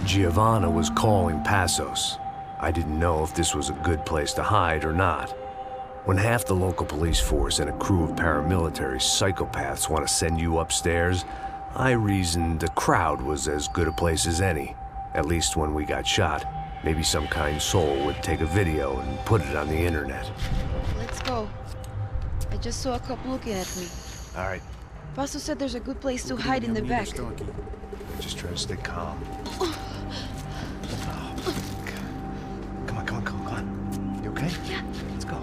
Giovanna was calling Passos. I didn't know if this was a good place to hide or not. When half the local police force and a crew of paramilitary psychopaths want to send you upstairs, I reasoned the crowd was as good a place as any. At least when we got shot. Maybe some kind soul would take a video and put it on the internet. Let's go. I just saw a couple looking at me. All right. Passos said there's a good place to hide in the back. Just try to stay calm. Oh, come on. You okay? Yeah. Let's go.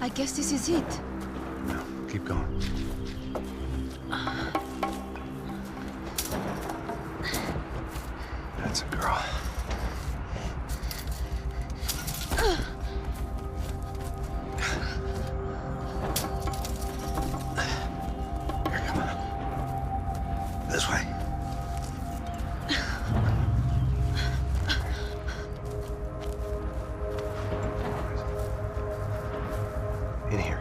I guess this is it. No, keep going. That's a girl. Here, come on. This way. In here.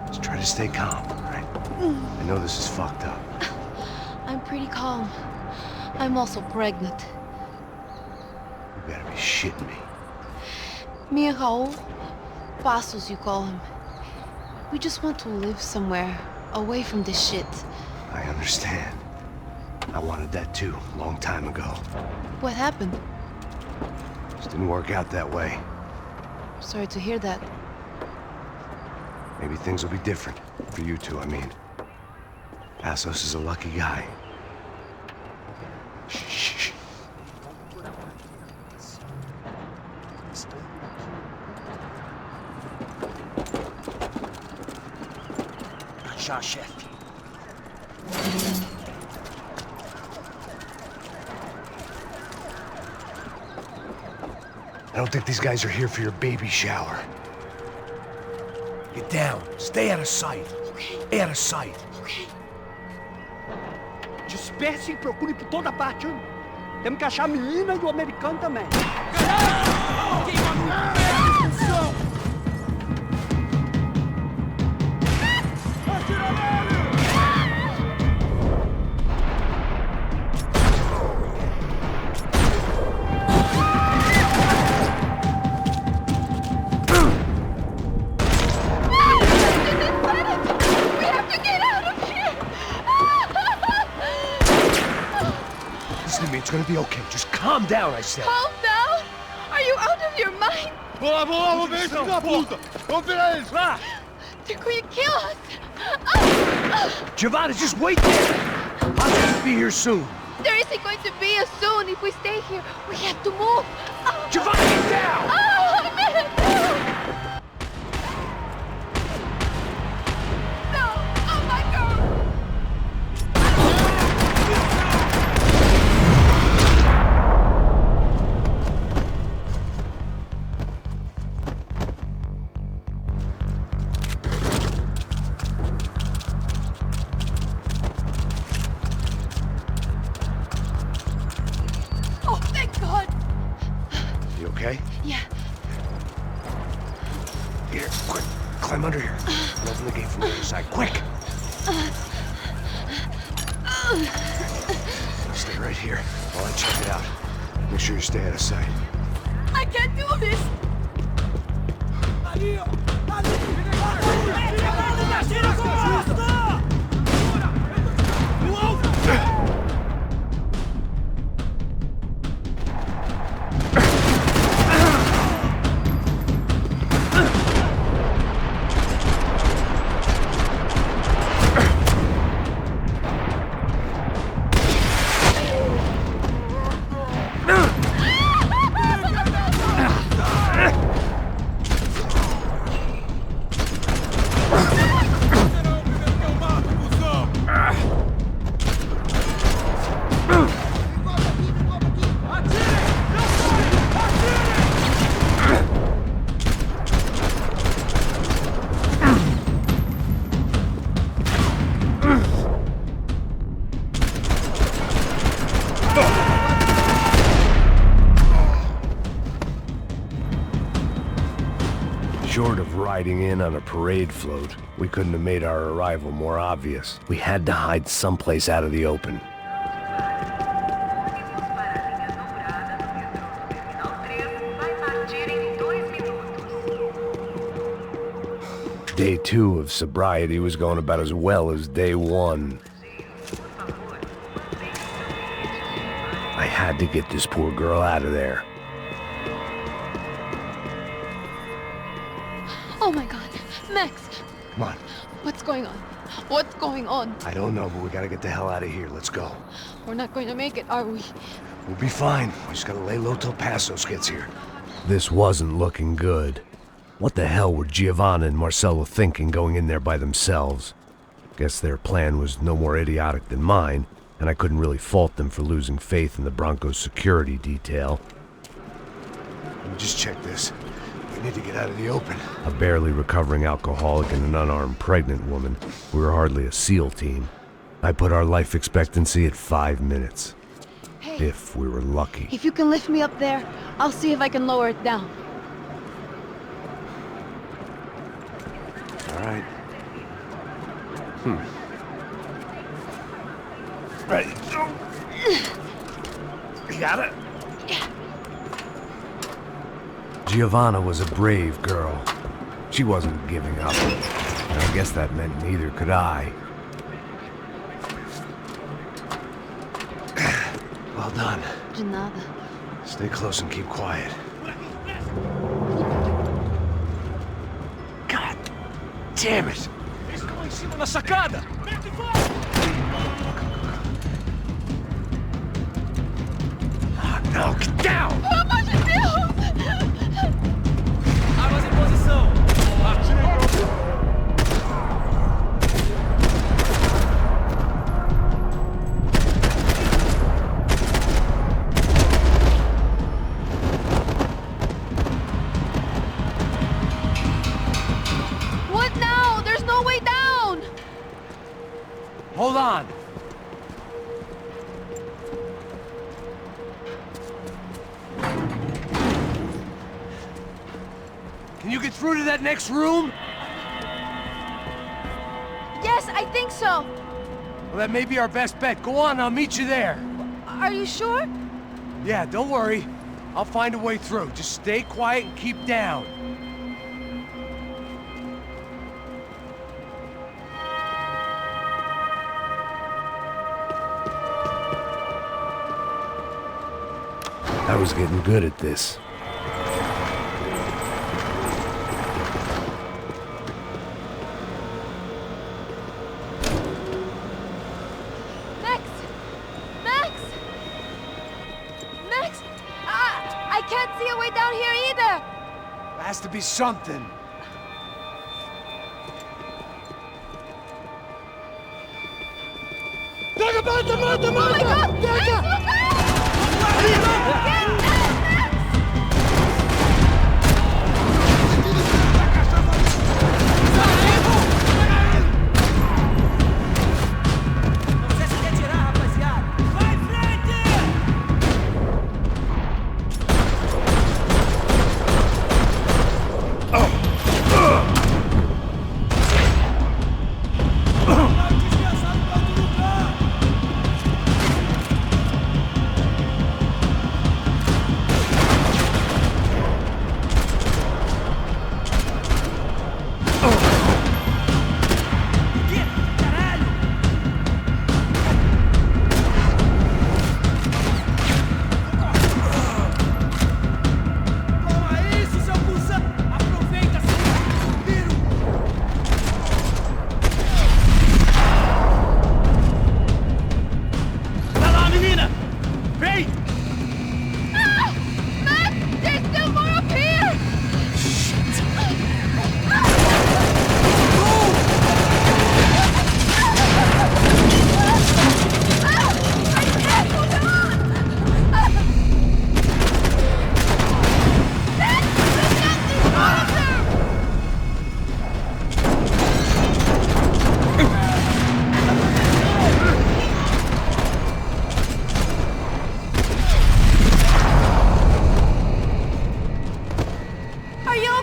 Just try to stay calm, all right? I know this is fucked up. I'm pretty calm. I'm also pregnant. You better be shitting me. Me and Raul, Passos you call him. We just want to live somewhere, away from this shit. I understand. I wanted that too, a long time ago. What happened? Just didn't work out that way. Sorry to hear that. Maybe things will be different. For you two, I mean. Passos is a lucky guy. Shh. Já, chefe. I don't think these guys are here for your baby shower. Get down. Stay out of sight. Okay. Stay out of sight. Okay. Disperse e procure por toda parte. Temos que achar a menina e o americano também. It's gonna be okay. Just calm down, I said. Calm down? Are you out of your mind? Vamos ver esse filho da puta! Vamos virar eles, lá! They're going to kill us! Giovanna, just wait there! I'll just be here soon. There isn't going to be a soon if we stay here. We have to move. Giovanna, get down! Oh, man! No! Oh, my God! Oh, thank God! You okay? Yeah. Here, quick. Climb under here. Open the gate from the other side. Quick! Stay right here while I check it out. Make sure you stay out of sight. I can't do this! Short of riding in on a parade float, we couldn't have made our arrival more obvious. We had to hide someplace out of the open. Day 2 of sobriety was going about as well as day 1. I had to get this poor girl out of there. Oh my god. Max, Come on. what's going on? What's going on? I don't know, but we gotta get the hell out of here. Let's go. We're not going to make it, are we? We'll be fine. We just gotta lay low till Passos gets here. This wasn't looking good. What the hell were Giovanna and Marcello thinking going in there by themselves? Guess their plan was no more idiotic than mine, and I couldn't really fault them for losing faith in the Broncos' security detail. Let me just check this. We need to get out of the open. A barely recovering alcoholic and an unarmed pregnant woman. We were hardly a SEAL team. I put our life expectancy at 5 minutes. Hey, If we were lucky. if you can lift me up there, I'll see if I can lower it down. All right. Ready. You got it? Giovanna was a brave girl. She wasn't giving up. And I guess that meant neither could I. Well done. De nada. Stay close and keep quiet. God damn it! Eles estão em cima da sacada! No, get down! Pelo amor de Deus! Armas em posição! What now? There's no way down! Hold on! Can you get through to that next room? Yes, I think so. Well, that may be our best bet. Go on, I'll meet you there. Are you sure? Yeah, don't worry. I'll find a way through. Just stay quiet and keep down. I was getting good at this. Max! Max! Max! I can't see a way down here either! There has to be something. Pega, mata, mata, Oh my god! mata! Max, Pega! look out! Get out, Max! Você se retirar, rapaziada! Vai em frente! Vai descansar no outro lugar!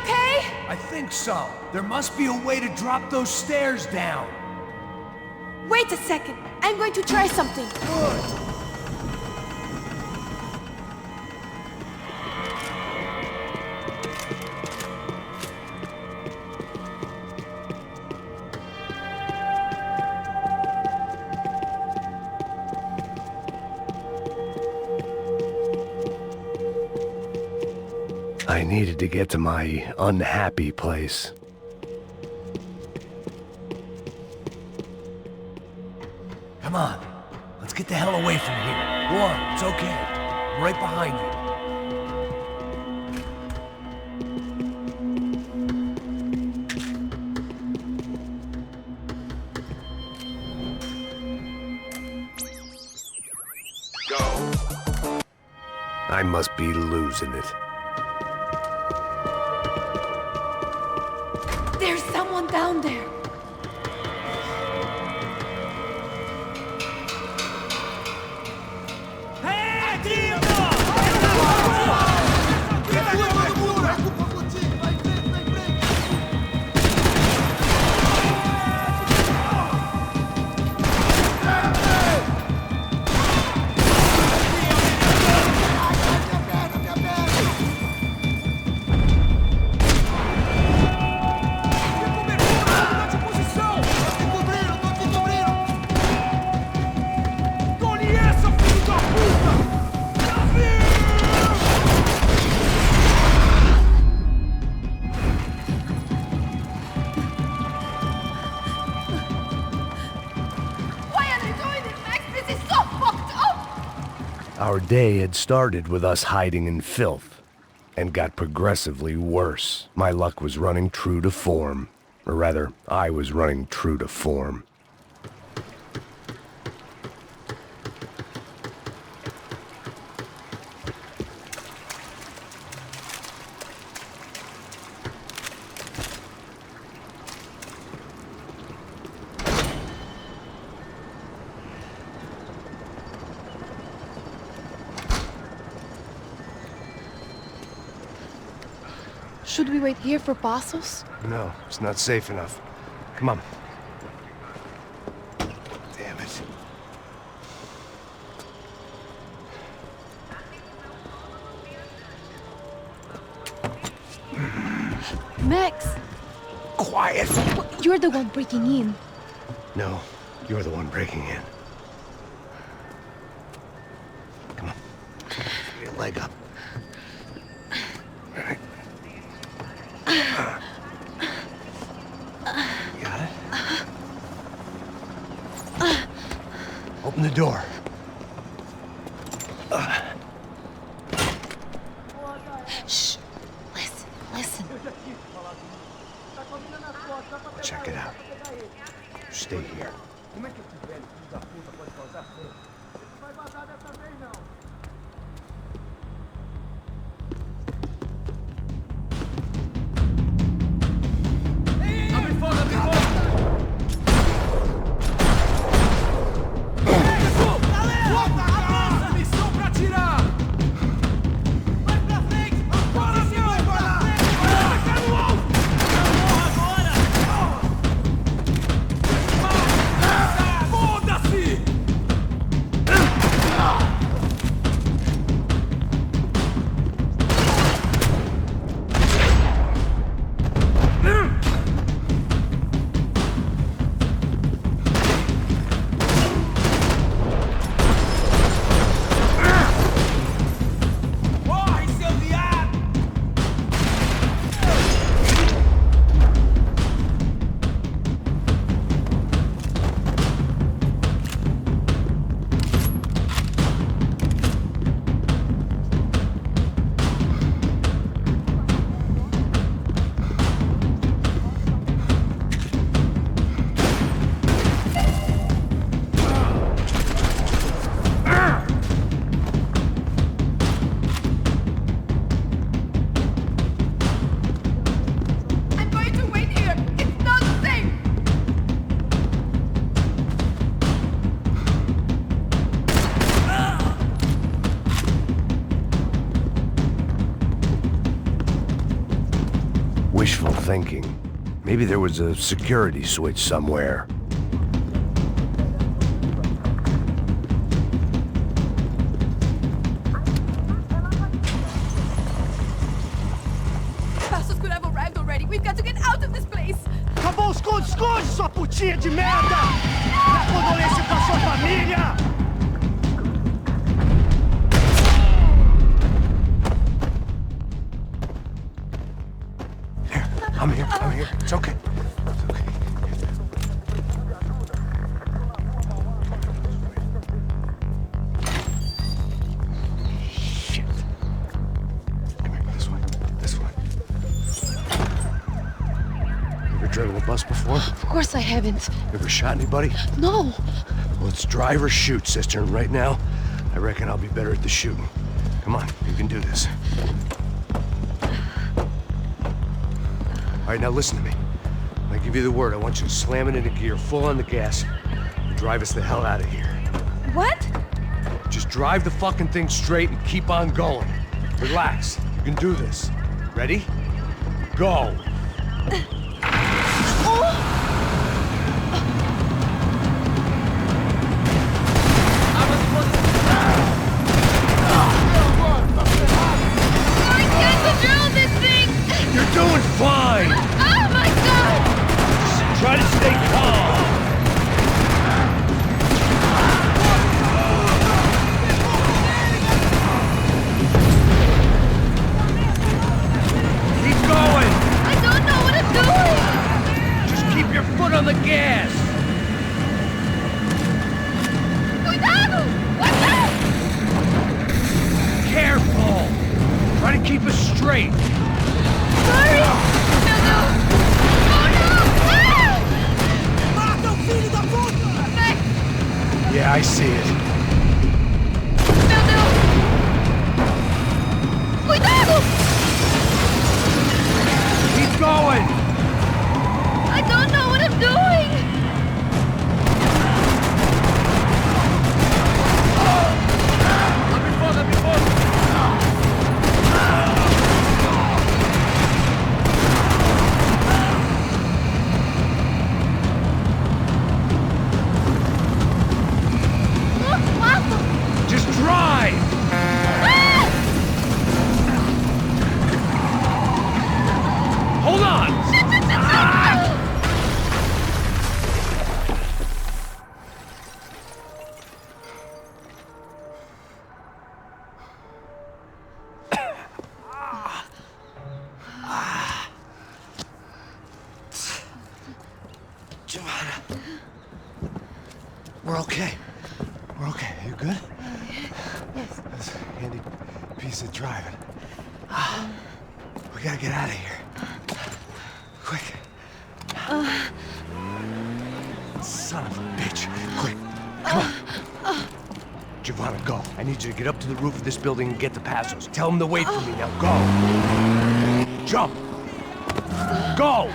okay? I think so. There must be a way to drop those stairs down. Wait a second. I'm going to try something. I needed to get to my unhappy place. Come on, let's get the hell away from here. Go on, it's okay. I'm right behind you. Go. I must be losing it. There's someone down there. Our day had started with us hiding in filth, and got progressively worse. My luck was running true to form. Or rather, I was running true to form. Should we wait here for Passos? No, it's not safe enough. Come on. Damn it. Max! Quiet! You're the one breaking in. No, you're the one breaking in. Come on. Get your leg up. All right. You got it? Open the door. Shh. Listen, listen. Check it out. Stay here. Wishful thinking. Maybe there was a security switch somewhere. Passos could have arrived already. We've got to get out of this place. Acabou, esconde, sua putinha de merda! Minha condolência pra sua família! I'm here. It's okay. It's okay. Shit. Come here, this way. You ever driven a bus before? Of course I haven't. You ever shot anybody? No. Well, it's drive or shoot, sister, and right now, I reckon I'll be better at the shooting. Come on, you can do this. All right, now listen to me. When I give you the word, I want you to slam it into gear, full on the gas, and drive us the hell out of here. What? Just drive the fucking thing straight and keep on going. Relax. You can do this. Ready? Go. I can't control this thing! You're doing fine. Oh my god! Try to stay calm. Keep going. I don't know what I'm doing! Just keep your foot on the gas. Cuidado! What's that? Careful. Try to keep us straight. Sorry! Meu Deus! Oh no! Ah! Mata o filho da puta! Max! Yeah, I see it. Meu Deus! Cuidado! Keep going. I don't know what I'm doing! Let me fall. Look, Marco! Just drive. Ah! Hold on. Giovanna. We're okay. We're okay. You good? Yes. That's a handy piece of driving. We gotta get out of here. Quick. Son of a bitch. Quick. Come on. Giovanna, go. I need you to get up to the roof of this building and get the Passos. Tell them to wait for me. Now go. Jump. Go.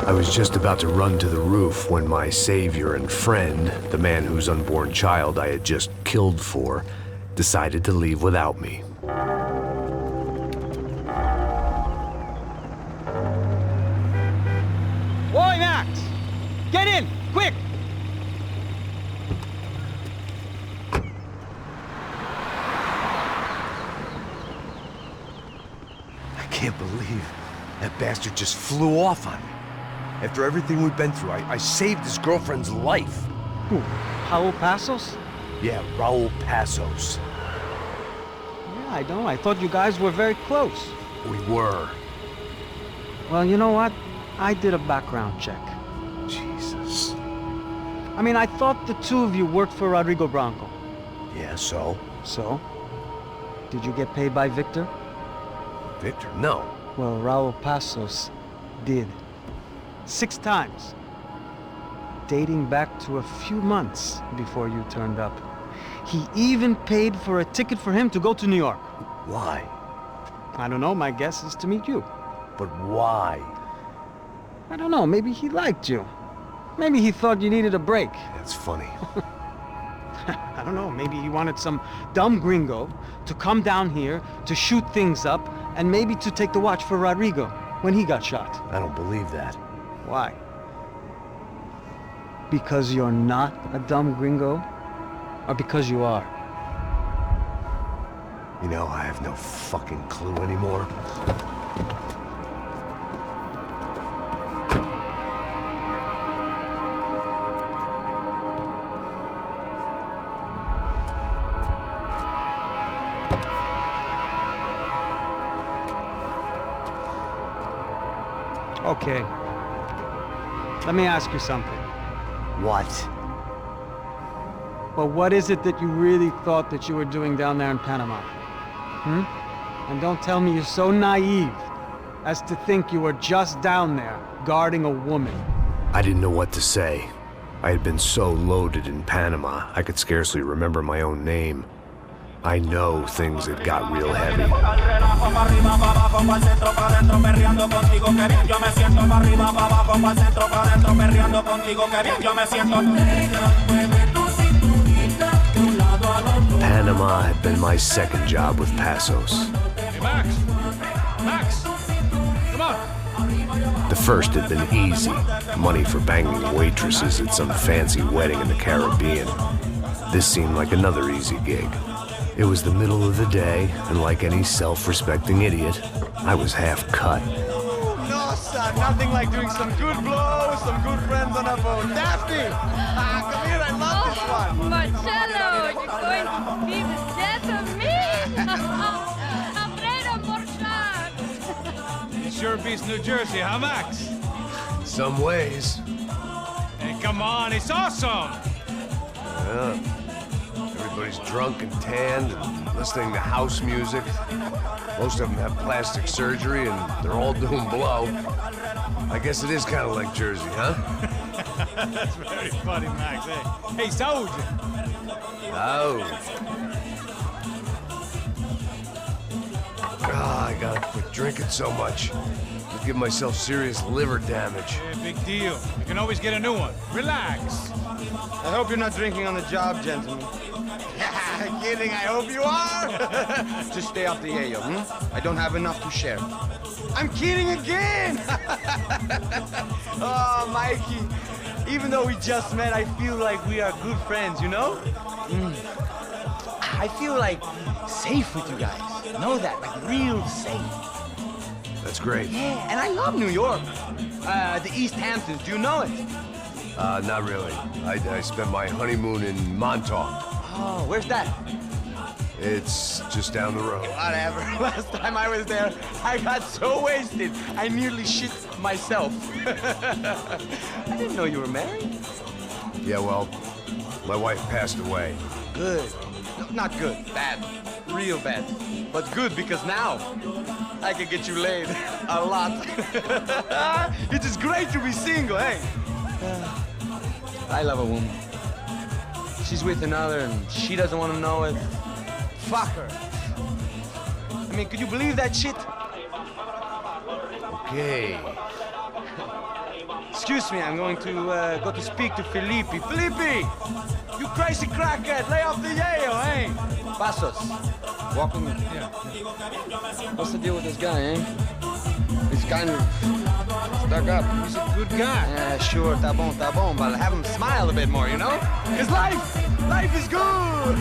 I was just about to run to the roof when my savior and friend, the man whose unborn child I had just killed for, decided to leave without me. Boy, Max! Get in! Quick! I can't believe that bastard just flew off on me. After everything we've been through, I saved his girlfriend's life. Who? Raul Passos? Yeah, Raul Passos. Yeah, I know. I thought you guys were very close. We were. Well, you know what? I did a background check. Jesus. I mean, I thought the two of you worked for Rodrigo Branco. Yeah, so? So? Did you get paid by Victor? Victor? No. Well, Raul Passos did. 6 times. Dating back to a few months before you turned up. He even paid for a ticket for him to go to New York. Why? I don't know, my guess is to meet you. But why? I don't know, maybe he liked you. Maybe he thought you needed a break. That's funny. I don't know, maybe he wanted some dumb gringo to come down here to shoot things up and maybe to take the watch for Rodrigo when he got shot. I don't believe that. Why? Because you're not a dumb gringo? Or because you are? You know, I have no fucking clue anymore. Okay. Let me ask you something. What? Well, what is it that you really thought that you were doing down there in Panama? And don't tell me you're so naive as to think you were just down there guarding a woman. I didn't know what to say. I had been so loaded in Panama, I could scarcely remember my own name. I know things had got real heavy. Panama had been my second job with Passos. Hey, Max! Max! Come on! The first had been easy. Money for banging waitresses at some fancy wedding in the Caribbean. This seemed like another easy gig. It was the middle of the day, and like any self-respecting idiot, I was half cut. No, son, nothing like doing some good blows, some good friends on a boat. Daphne! Come here, I love this one. Marcello, you're going to be the death of me? Alfredo Borchardt. Sure beats New Jersey, huh, Max? Some ways. Hey, come on, it's awesome! Yeah. Everybody's drunk and tanned and listening to house music. Most of them have plastic surgery and they're all doing blow. I guess it is kind of like Jersey, huh? That's very funny, Max. Hey, Saúde! Oh. I gotta quit drinking so much. I'll give myself serious liver damage. Yeah, big deal. You can always get a new one. Relax. I hope you're not drinking on the job, gentlemen. Kidding, I hope you are. Just stay off the yayo, I don't have enough to share. I'm kidding again. Oh, Mikey, even though we just met, I feel like we are good friends, you know? I feel like safe with you guys. Know that, like real safe. That's great. Yeah, and I love New York. The East Hamptons, do you know it? Not really. I spent my honeymoon in Montauk. Oh, where's that? It's just down the road. Whatever. Last time I was there, I got so wasted, I nearly shit myself. I didn't know you were married. Yeah, well, my wife passed away. Good. Not good. Bad. Real bad. But good because now I can get you laid a lot. It is great to be single, hey? I love a woman. She's with another and she doesn't want to know it. Fuck her. I mean, could you believe that shit? Okay. excuse me, I'm going to go to speak to Felipe. Felipe! You crazy crackhead! Lay off the yayo, eh? Passos, walk with me. Yeah. What's the deal with this guy, eh? He's kind of stuck up. He's a good guy. Yeah, sure, tá bom, but have him smile a bit more, you know? Cause life is good!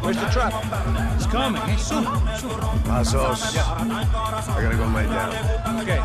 Where's the truck? It's coming, eh? Soon. Passos. Yeah. I gotta go lay down. Okay.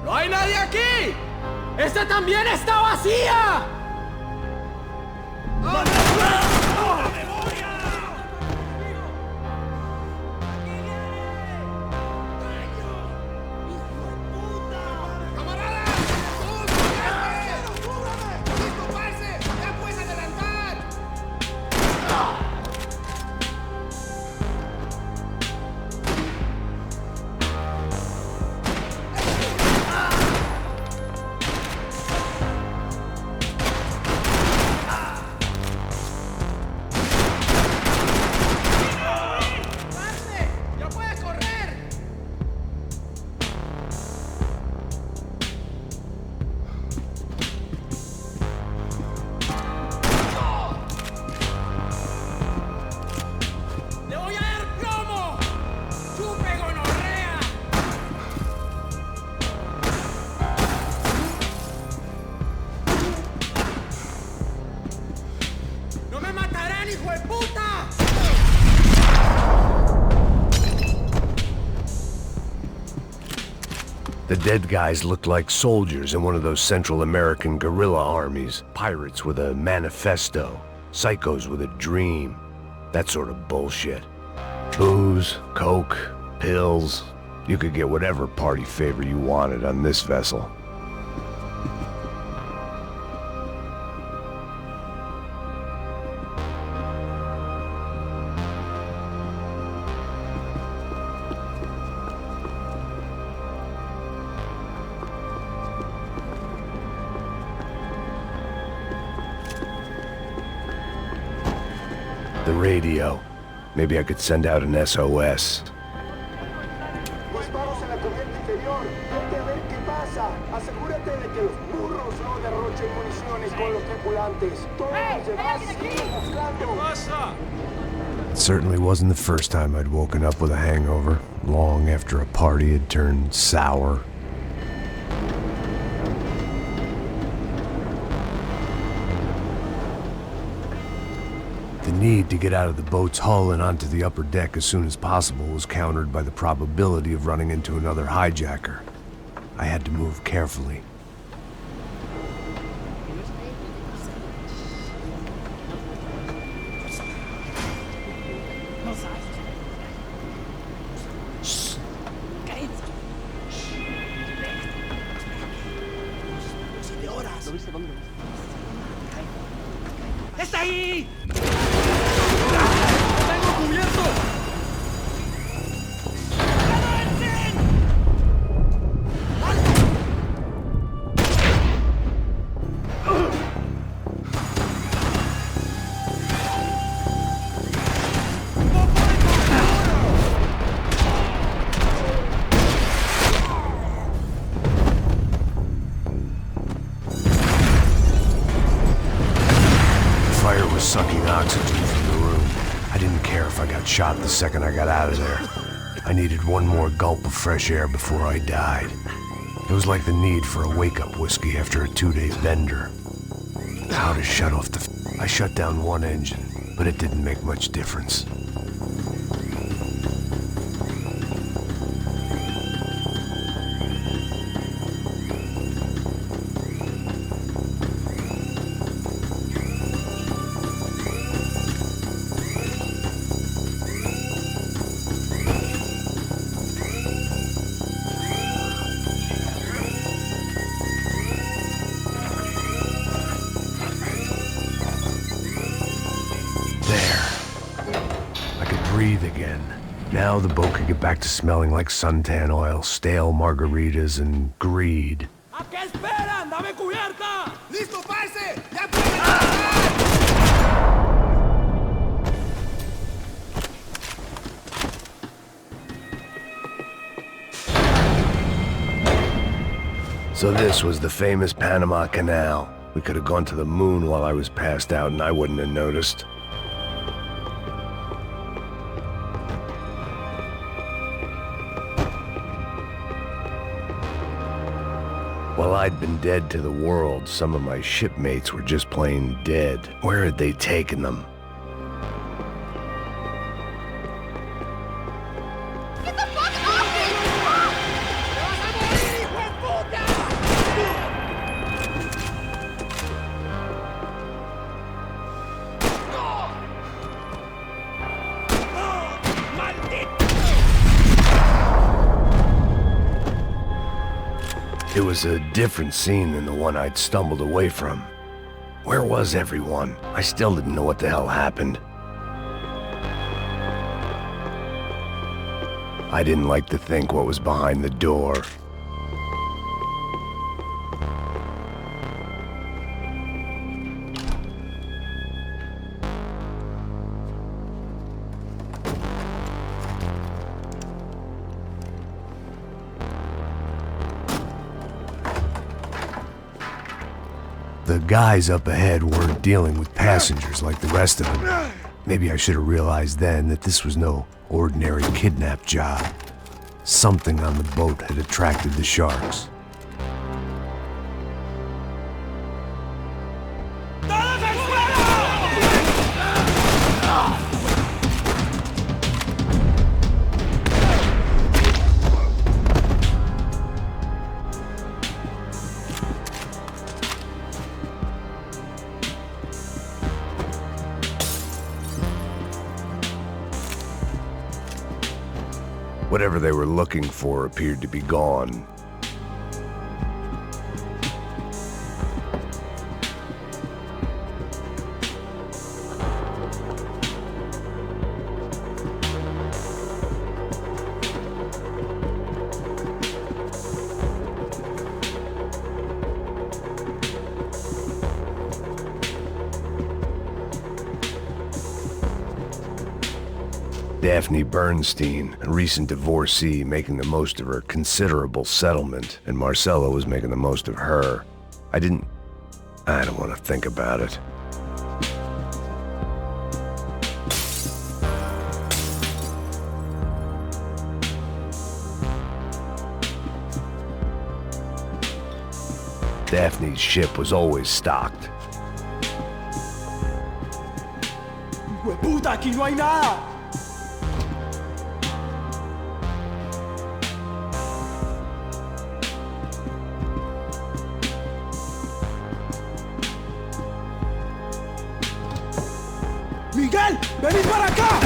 ¡No hay nadie aquí! ¡Esta también está vacía! The dead guys looked like soldiers in one of those Central American guerrilla armies. Pirates with a manifesto. Psychos with a dream. That sort of bullshit. Booze, coke, pills. You could get whatever party favor you wanted on this vessel. The radio. Maybe I could send out an SOS. Disparos en la cubierta inferior. Vete a ver qué pasa. Asegúrate de que los burros no derrochen municiones con los tripulantes. Todos los demás siguen buscando. It certainly wasn't the first time I'd woken up with a hangover, long after a party had turned sour. The need to get out of the boat's hull and onto the upper deck as soon as possible was countered by the probability of running into another hijacker. I had to move carefully. está ahí! ¡Tengo cubierto! Sucking oxygen from the room. I didn't care if I got shot the second I got out of there. I needed one more gulp of fresh air before I died. It was like the need for a wake-up whiskey after a 2-day bender. How to shut off the... I shut down one engine, but it didn't make much difference. Breathe again. Now the boat could get back to smelling like suntan oil, stale margaritas, and greed. ¿A qué esperan? ¡Dame cubierta! ¡Listo, parce! ¡Ya pueden So this was the famous Panama Canal. We could have gone to the moon while I was passed out and I wouldn't have noticed. While I'd been dead to the world, some of my shipmates were just plain dead. Where had they taken them? Get the fuck off me! It was a different scene than the one I'd stumbled away from. Where was everyone? I still didn't know what the hell happened. I didn't like to think what was behind the door. The guys up ahead weren't dealing with passengers like the rest of them. Maybe I should have realized then that this was no ordinary kidnap job. Something on the boat had attracted the sharks. Whatever they were looking for appeared to be gone. Daphne Bernstein, a recent divorcee, making the most of her considerable settlement, and Marcella was making the most of her. I don't want to think about it. Daphne's ship was always stocked. ¡Hueputa, aquí no hay nada! ¡Miguel! ¡Venid para acá!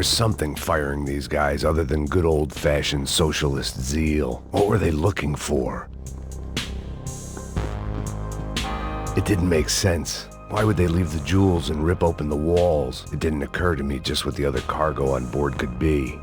was something firing these guys other than good old-fashioned socialist zeal. What were they looking for? It didn't make sense. Why would they leave the jewels and rip open the walls? It didn't occur to me just what the other cargo on board could be.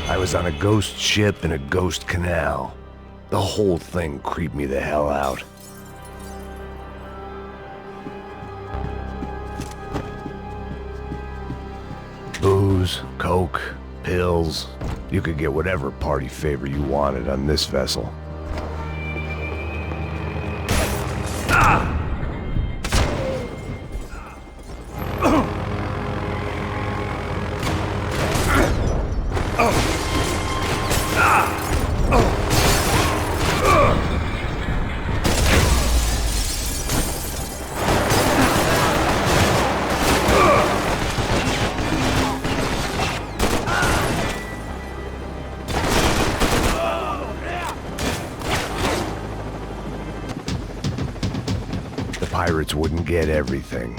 I was on a ghost ship in a ghost canal. The whole thing creeped me the hell out. Booze, coke, pills. You could get whatever party favor you wanted on this vessel. Pirates wouldn't get everything.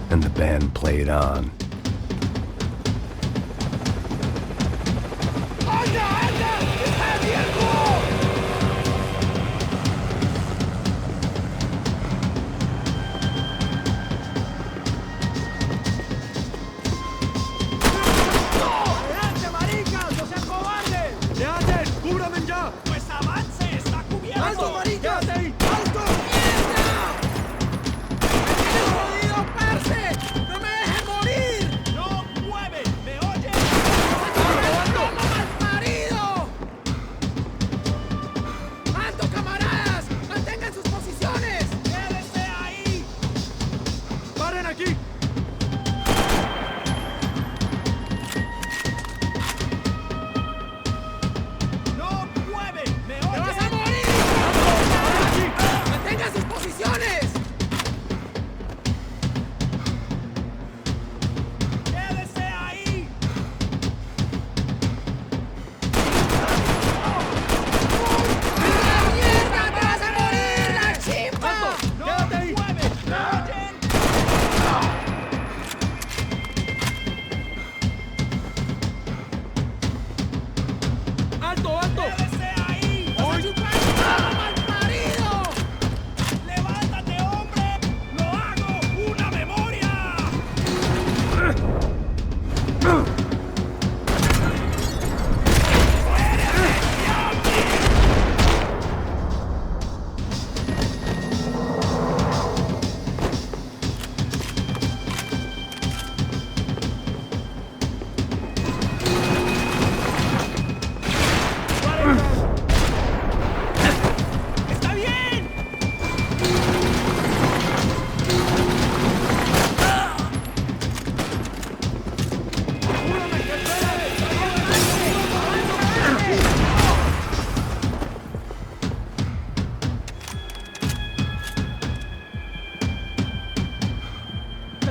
And the band played on. ¡Alto, marica! ¡Alto! ¡Mierda! ¡Me tienes jodido, parce! ¡No me dejes morir!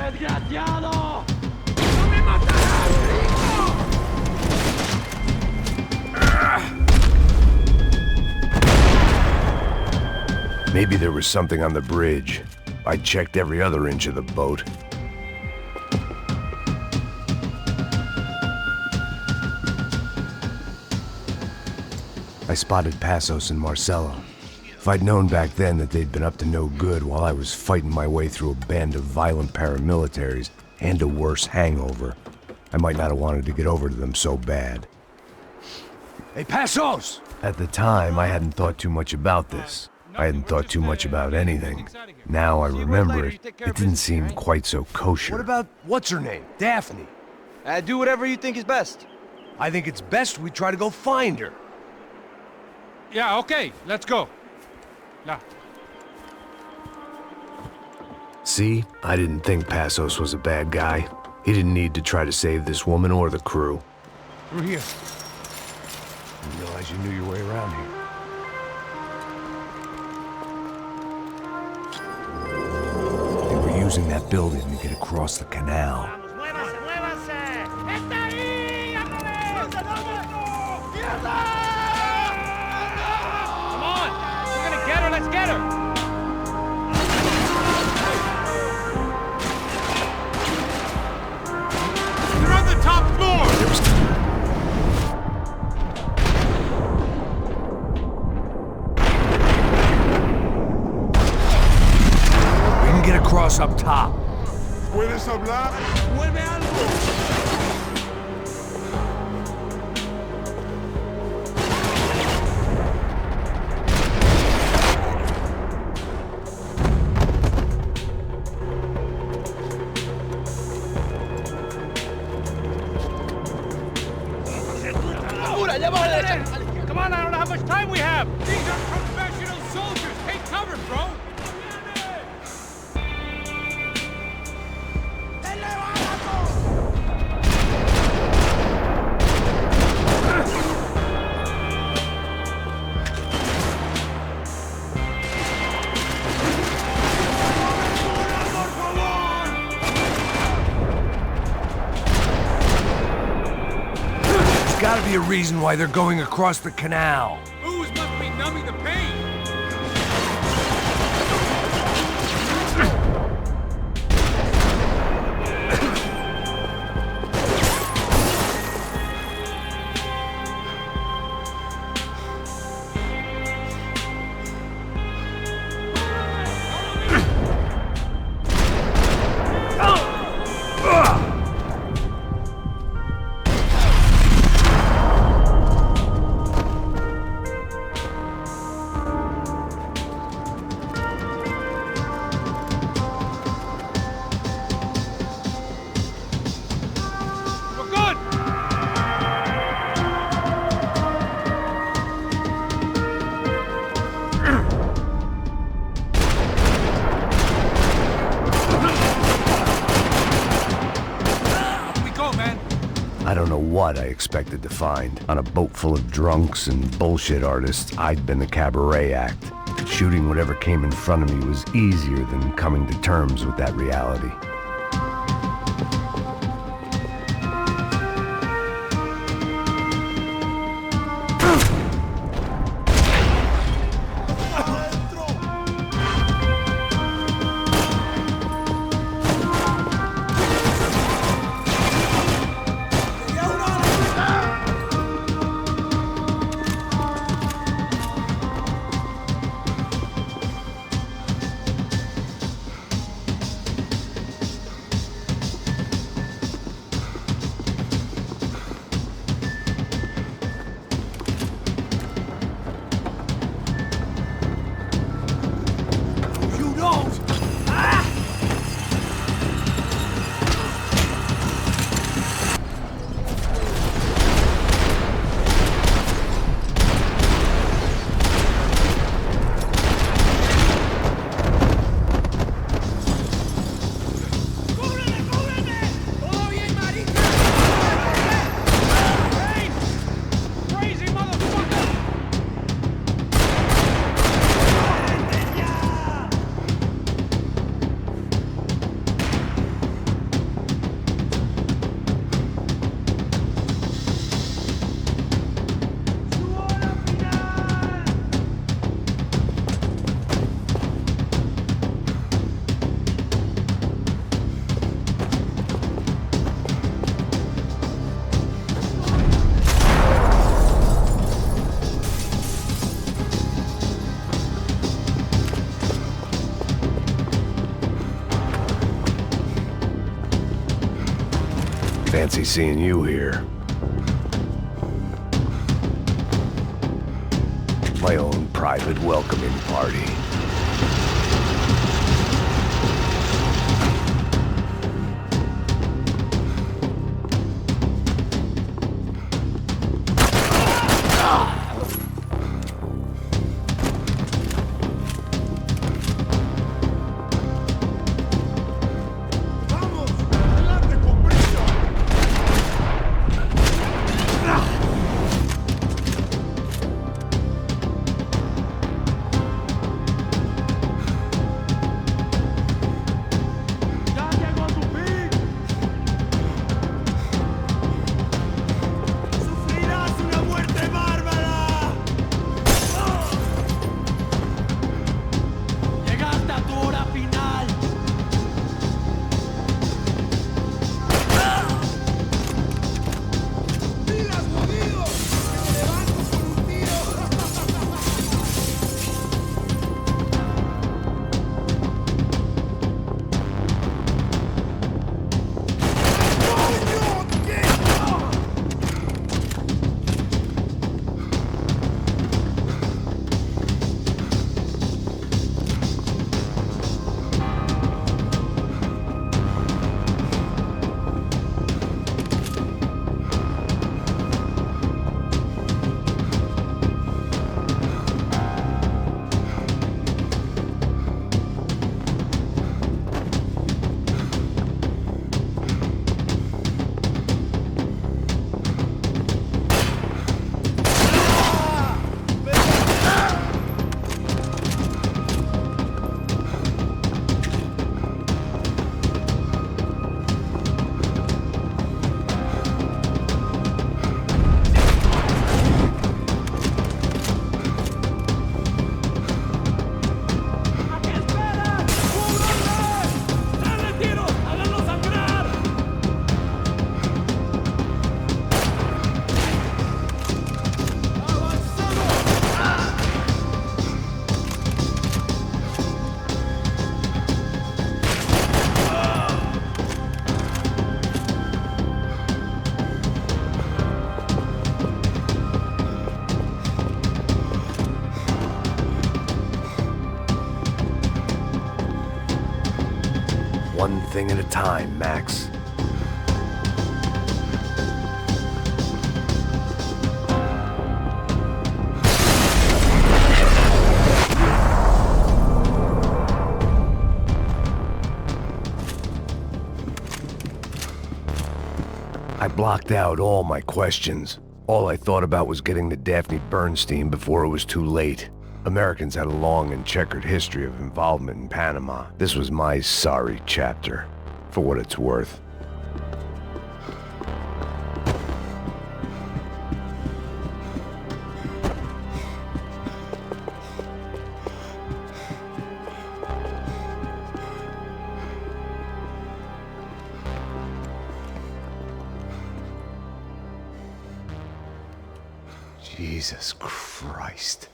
¡Desgraciado! ¡No me matarás, hijo! Maybe there was something on the bridge. I checked every other inch of the boat. I spotted Passos and Marcelo. If I'd known back then that they'd been up to no good while I was fighting my way through a band of violent paramilitaries and a worse hangover, I might not have wanted to get over to them so bad. Hey, Passos! At the time, I hadn't thought too much about this. I hadn't thought too much about anything. Now I remember it, it didn't seem quite so kosher. What about, what's her name? Daphne. Do whatever you think is best. I think it's best we try to go find her. Yeah, okay, let's go. Yeah. See? I didn't think Passos was a bad guy. He didn't need to try to save this woman or the crew. Through here. Didn't realize you knew your way around here. They were using that building to get across the canal. ¡Muévase, muévase! ¡Está ahí! Come on! We're gonna get her, let's get her! They're on the top floor! We can get across up top. ¿Puedes hablar? ¡Mueve algo! Come on, I don't know how much time we have! These are professional soldiers! Take cover, bro! There's gotta be a reason why they're going across the canal. Booze must be numbing the pain! We're good! Up we go, man! I don't know what I expected to find. On a boat full of drunks and bullshit artists, I'd been the cabaret act. Shooting whatever came in front of me was easier than coming to terms with that reality. Fancy seeing you here. My own private welcoming party. One thing at a time, Max. I blocked out all my questions. All I thought about was getting to Daphne Bernstein before it was too late. Americans had a long and checkered history of involvement in Panama. This was my sorry chapter, for what it's worth. Jesus Christ.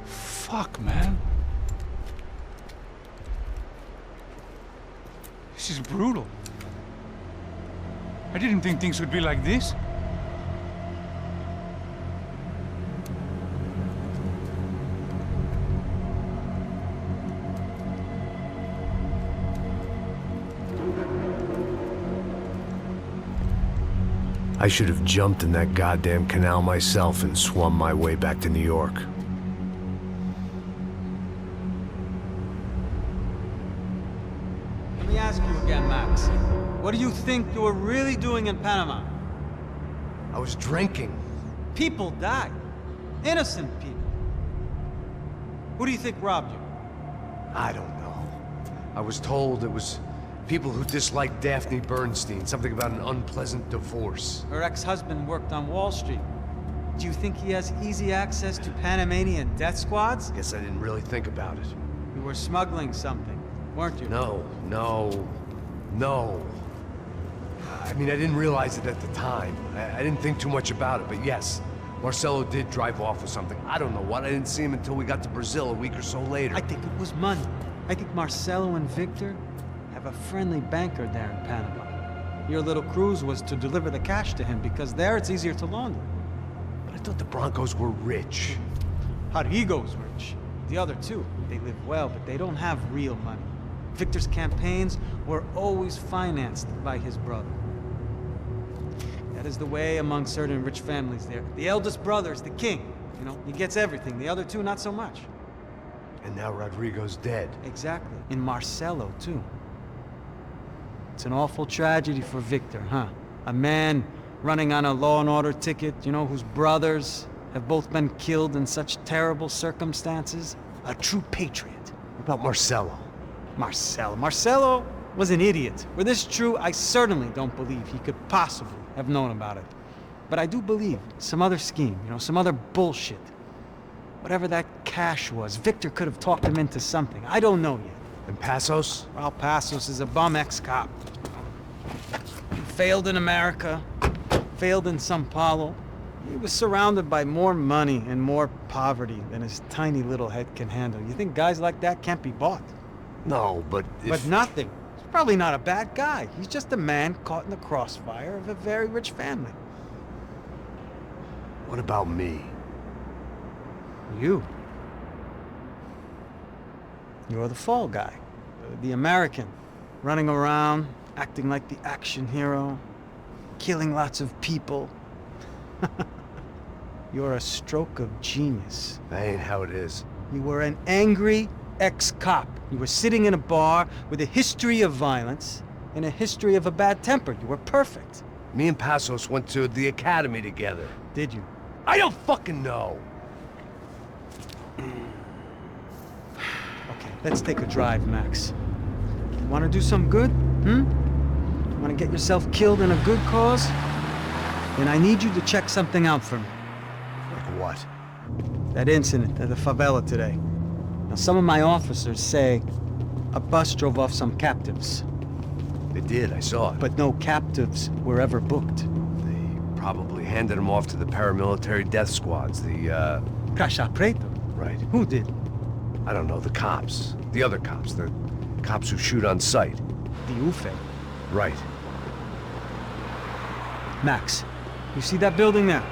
Fuck, man. This is brutal. I didn't think things would be like this. I should have jumped in that goddamn canal myself and swum my way back to New York. Let me ask you again, Max. What do you think you were really doing in Panama? I was drinking. People died. Innocent people. Who do you think robbed you? I don't know. I was told it was people who disliked Daphne Bernstein, something about an unpleasant divorce. Her ex-husband worked on Wall Street. Do you think he has easy access to Panamanian death squads? Guess I didn't really think about it. were smuggling something, weren't you? No. I mean, I didn't realize it at the time. I didn't think too much about it, but yes, Marcelo did drive off with something. I don't know what. I didn't see him until we got to Brazil a week or so later. I think it was money. I think Marcelo and Victor have a friendly banker there in Panama. Your little cruise was to deliver the cash to him because there it's easier to launder. But I thought the Broncos were rich. Rodrigo's rich. The other two, they live well, but they don't have real money. Victor's campaigns were always financed by his brother. That is the way among certain rich families there. The eldest brother is the king. You know, he gets everything. The other two, not so much. And now Rodrigo's dead. Exactly. And Marcelo, too. It's an awful tragedy for Victor, huh? A man running on a law and order ticket, you know, whose brothers have both been killed in such terrible circumstances. A true patriot. What about Marcelo? Marcelo was an idiot. Were this true, I certainly don't believe he could possibly have known about it. But I do believe some other scheme, you know, some other bullshit. Whatever that cash was, Victor could have talked him into something. I don't know yet. And Passos? Well, Passos is a bum ex-cop. He failed in America, failed in Sao Paulo. He was surrounded by more money and more poverty than his tiny little head can handle. You think guys like that can't be bought? No, but if... But nothing. He's probably not a bad guy. He's just a man caught in the crossfire of a very rich family. What about me? You. You're the fall guy. The American. Running around, acting like the action hero. Killing lots of people. You're a stroke of genius. That ain't how it is. You were an angry ex-cop. You were sitting in a bar with a history of violence and a history of a bad temper. You were perfect. Me and Passos went to the academy together. Did you? I don't fucking know. Okay, let's take a drive, Max. You want to do some good? Want to get yourself killed in a good cause? Then I need you to check something out for me. Like what? That incident at the favela today. Now, some of my officers say a bus drove off some captives. They did, I saw it. But no captives were ever booked. They probably handed them off to the paramilitary death squads, the, Caixa Preto? Right. Who did? I don't know, the cops. The other cops. The cops who shoot on sight. The UFE. Right. Max, you see that building there?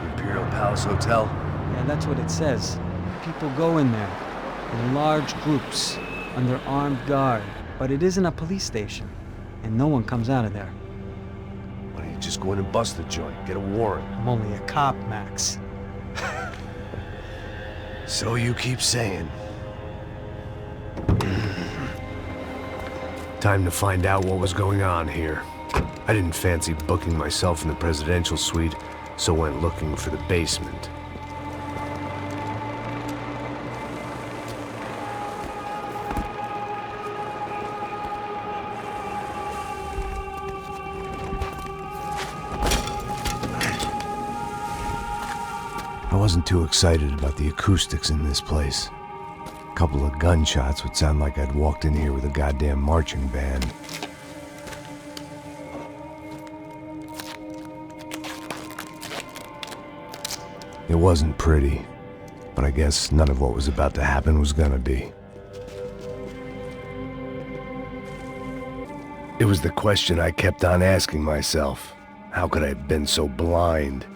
Imperial Palace Hotel? Yeah, that's what it says. People go in there in large groups under armed guard. But it isn't a police station, and no one comes out of there. Why don't you just go in and bust the joint, get a warrant? I'm only a cop, Max. So you keep saying. Time to find out what was going on here. I didn't fancy booking myself in the presidential suite, so went looking for the basement. I wasn't too excited about the acoustics in this place. A couple of gunshots would sound like I'd walked in here with a goddamn marching band. It wasn't pretty, but I guess none of what was about to happen was gonna be. It was the question I kept on asking myself. How could I have been so blind?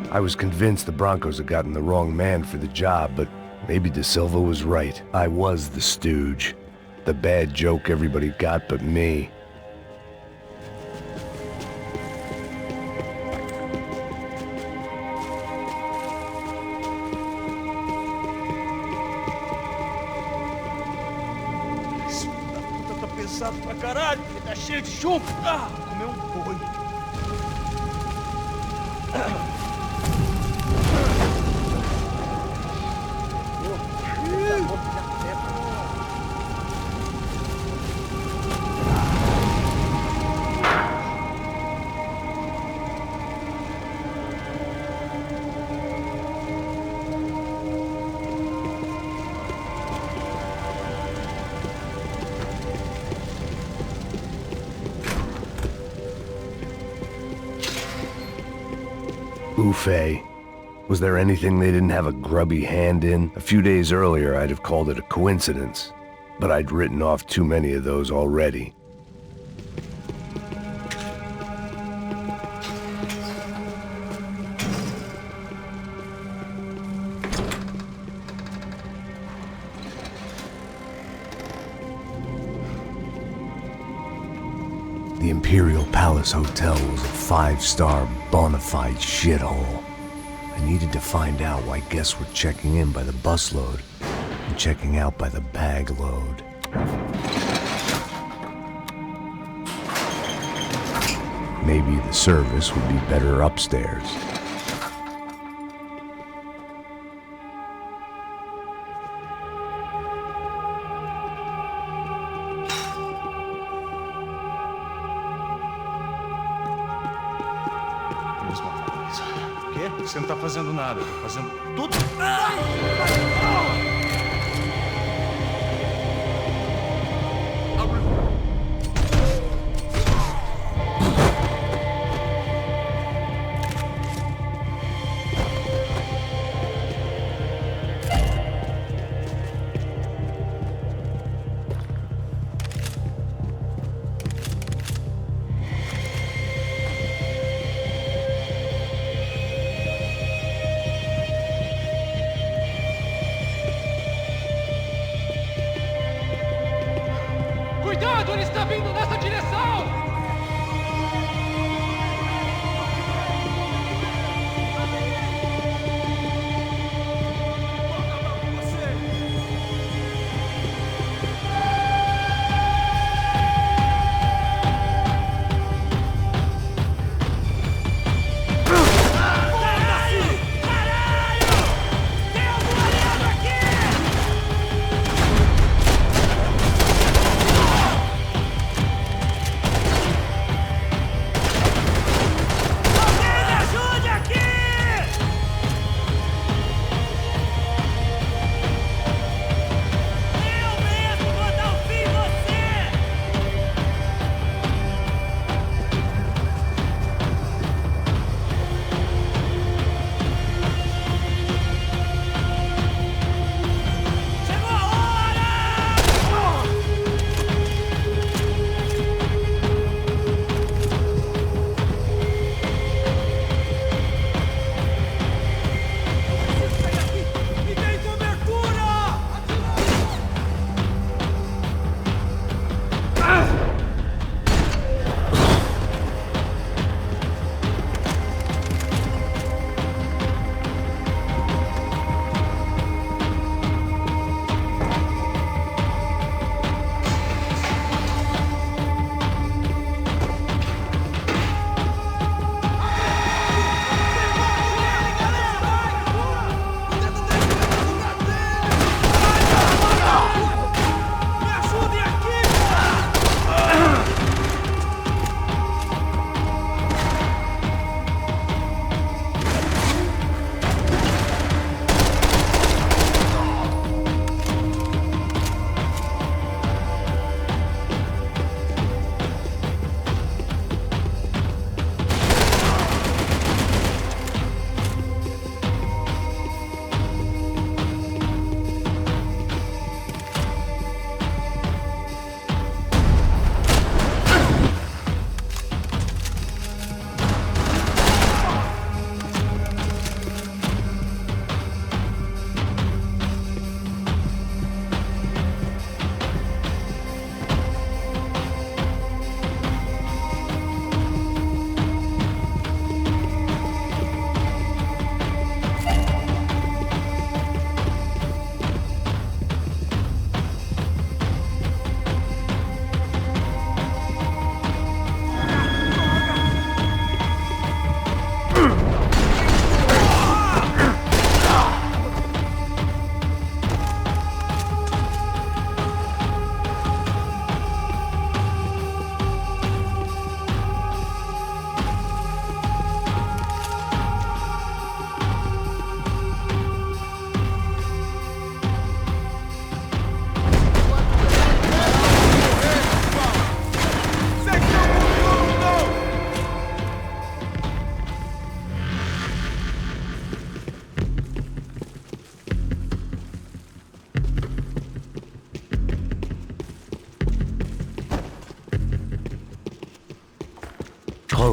I was convinced the Broncos had gotten the wrong man for the job, but maybe De Silva was right. I was the stooge. The bad joke everybody got but me. Pesado pra caralho, tá cheio de chumbo. Ah, comeu boi. Ufe. Was there anything they didn't have a grubby hand in? A few days earlier, I'd have called it a coincidence, but I'd written off too many of those already. The Imperial Palace Hotel was a five-star, bona fide shithole. I needed to find out why guests were checking in by the busload and checking out by the bag load. Maybe the service would be better upstairs. O quê? Você não tá fazendo nada, eu tô fazendo tudo. Cuidado, ele está vindo nessa direção!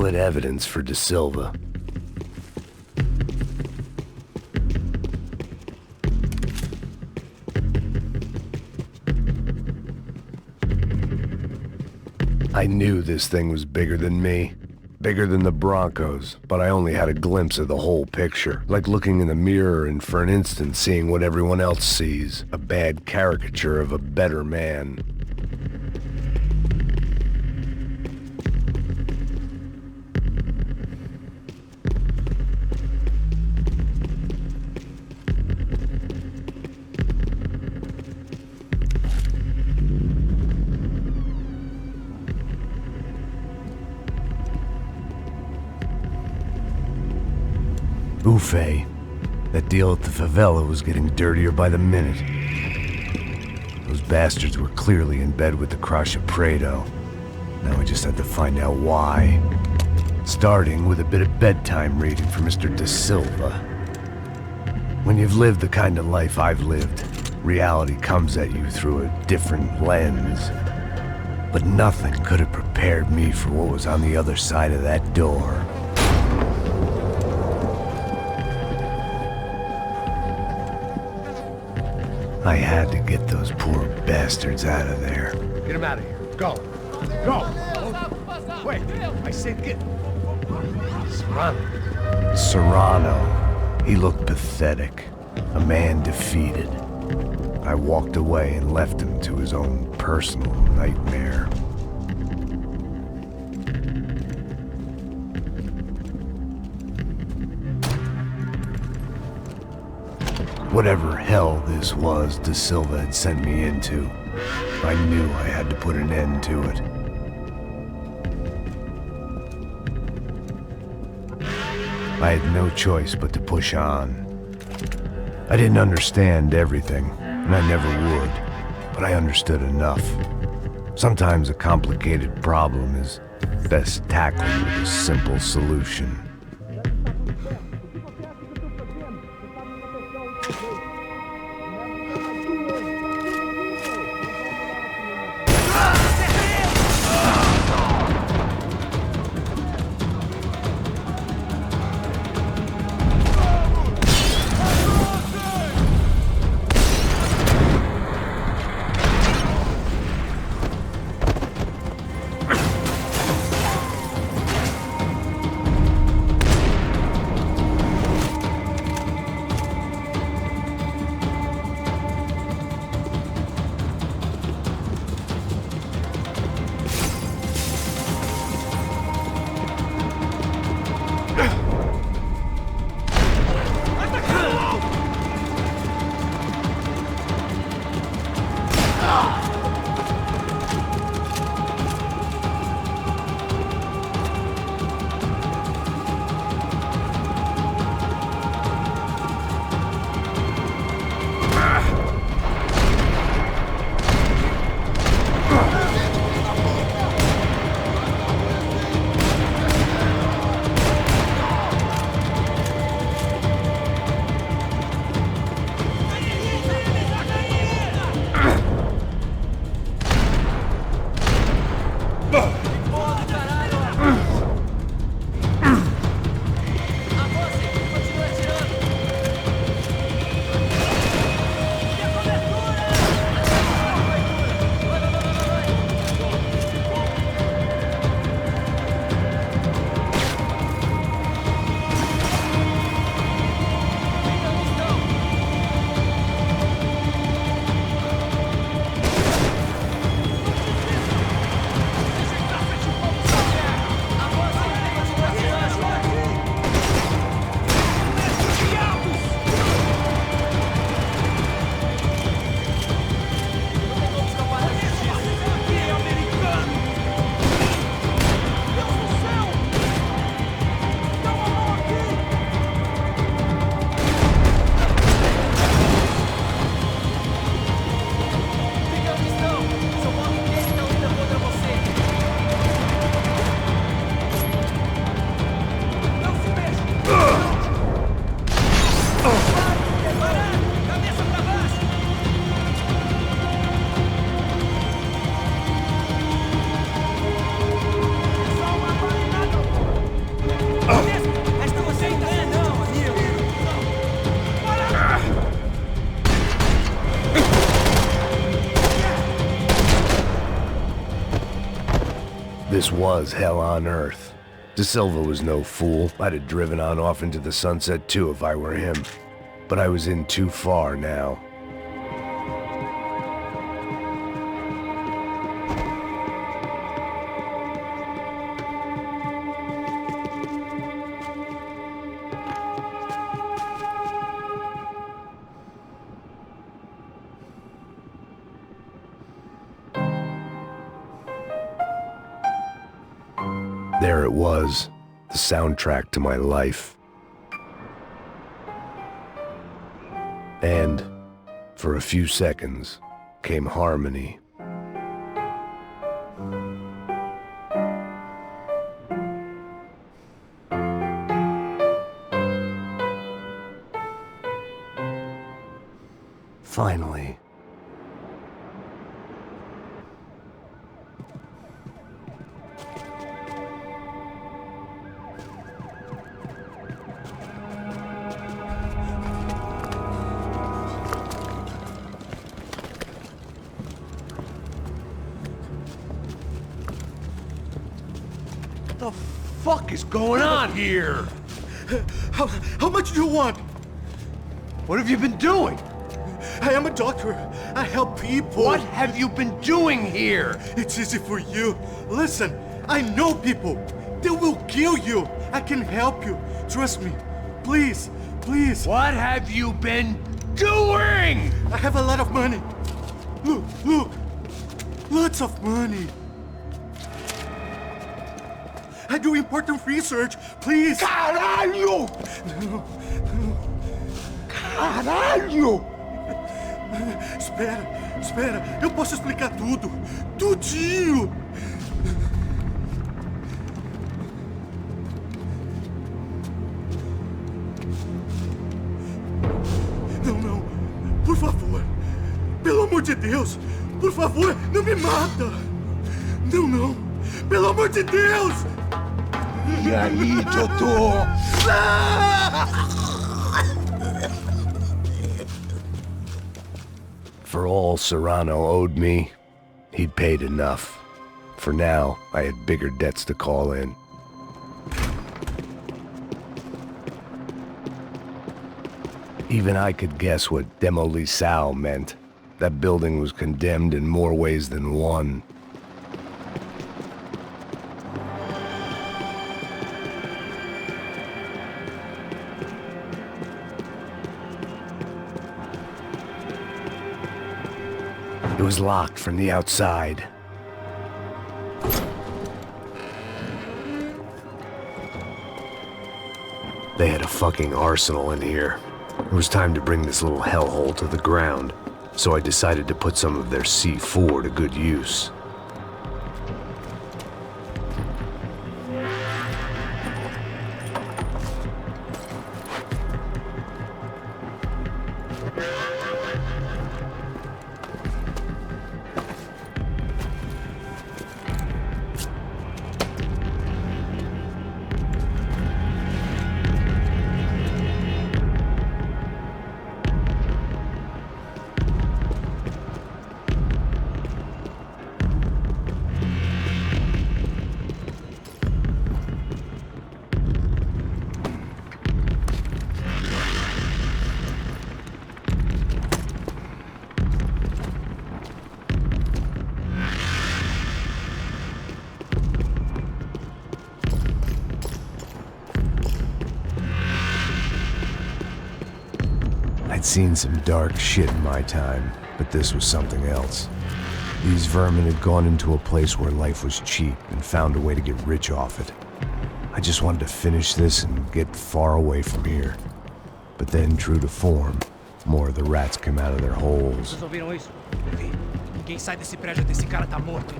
Solid evidence for De Silva. I knew this thing was bigger than me. Bigger than the Broncos, but I only had a glimpse of the whole picture. Like looking in the mirror and for an instant seeing what everyone else sees. A bad caricature of a better man. Buffet. That deal at the favela was getting dirtier by the minute. Those bastards were clearly in bed with the Crusher Prado. Now we just had to find out why. Starting with a bit of bedtime reading for Mr. De Silva. When you've lived the kind of life I've lived, reality comes at you through a different lens. But nothing could have prepared me for what was on the other side of that door. I had to get those poor bastards out of there. Get him out of here. Go. Go. Wait. I said get... Serrano. Serrano. He looked pathetic. A man defeated. I walked away and left him to his own personal nightmare. Whatever hell this was De Silva had sent me into, I knew I had to put an end to it. I had no choice but to push on. I didn't understand everything, and I never would, but I understood enough. Sometimes a complicated problem is best tackled with a simple solution. This was hell on earth. De Silva was no fool. I'd have driven on off into the sunset too if I were him. But I was in too far now. There it was, the soundtrack to my life. And, for a few seconds, came harmony. Finally. What the fuck is going on here? How much do you want? What have you been doing? I am a doctor. I help people. What have you been doing here? It's easy for you. Listen, I know people. They will kill you. I can help you. Trust me. Please, please. What have you been doing? I have a lot of money. Look, look. Lots of money. I do important research. Please. Caralho! No. Caralho! Espera. Eu posso explicar tudo. Tudinho. Não. Por favor. Pelo amor de Deus. Por favor, não me mata. Não. Pelo amor de Deus. E aí, doutor? For all Serrano owed me, he'd paid enough. For now, I had bigger debts to call in. Even I could guess what Demolisal meant. That building was condemned in more ways than one. It was locked from the outside. They had a fucking arsenal in here. It was time to bring this little hellhole to the ground, so I decided to put some of their C4 to good use. I'd seen some dark shit in my time, but this was something else. These vermin had gone into a place where life was cheap and found a way to get rich off it. I just wanted to finish this and get far away from here. But then, true to form, more of the rats came out of their holes. Vocês ouviram isso? Vi. Quem sai desse prédio desse cara tá morto.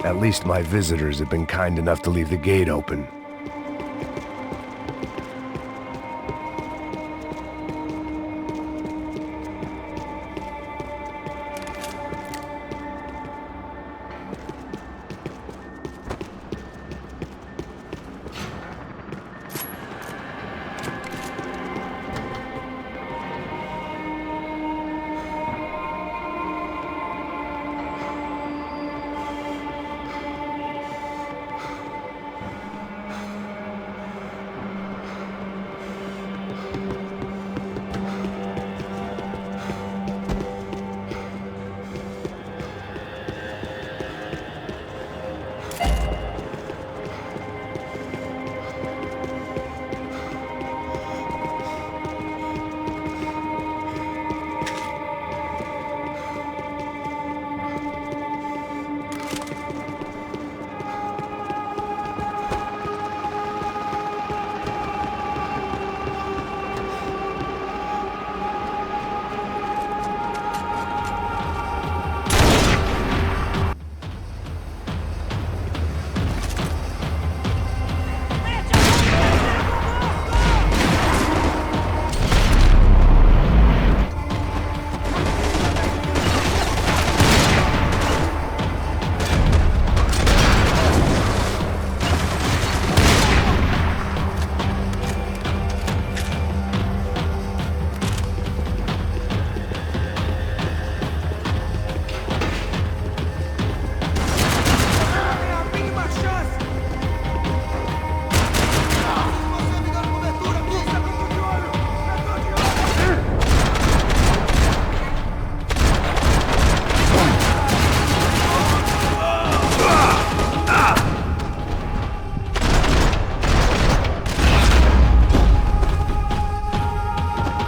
At least my visitors have been kind enough to leave the gate open.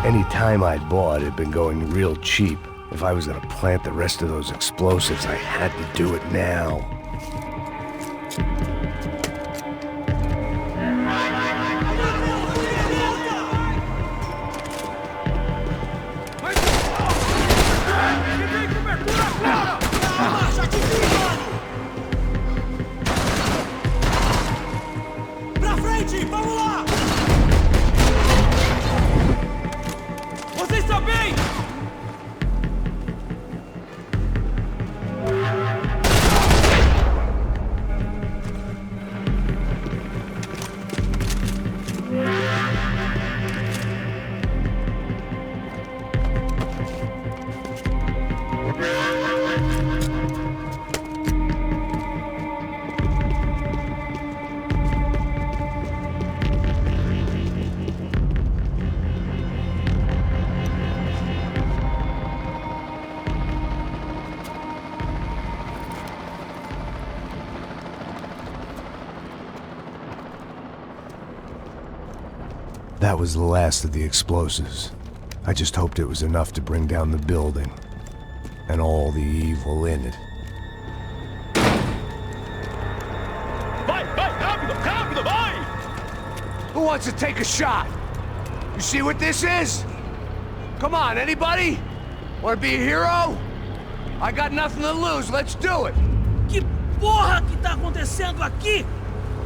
Any time I'd bought had been going real cheap. If I was gonna plant the rest of those explosives, I had to do it now. Pra frente, vamos lá! Vocês estão bem? That was the last of the explosives. I just hoped it was enough to bring down the building and all the evil in it. Vai, vai, rápido, rápido, vai! Who wants to take a shot? You see what this is? Come on, anybody? Want to be a hero? I got nothing to lose, let's do it! Que porra que tá acontecendo aqui?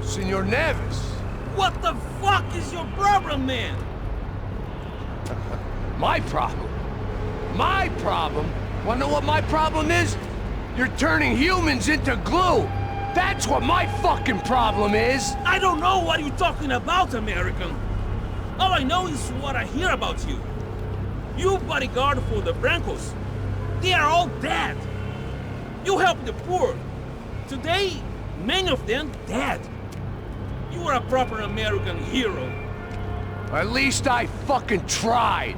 Senor Neves. What the fuck is your problem, man? My problem? My problem? Wanna know what my problem is? You're turning humans into glue! That's what my fucking problem is! I don't know what you're talking about, American. All I know is what I hear about you. You bodyguard for the Brancos. They are all dead. You help the poor. Today, many of them dead. You are a proper American hero. At least I fucking tried.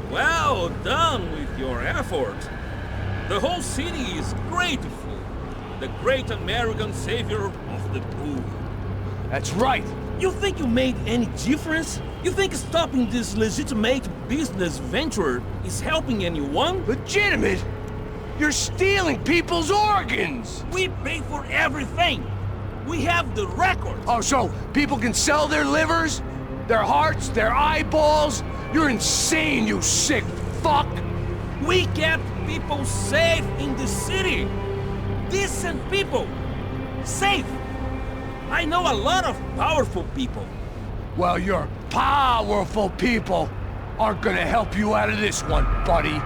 Well done with your effort. The whole city is grateful. The great American savior of the poor. That's right. You think you made any difference? You think stopping this legitimate business venture is helping anyone? Legitimate? You're stealing people's organs! We pay for everything! We have the record! Oh, so people can sell their livers? Their hearts? Their eyeballs? You're insane, you sick fuck! We get people safe in the city. Decent people. Safe. I know a lot of powerful people. Well, your powerful people aren't gonna help you out of this one, buddy.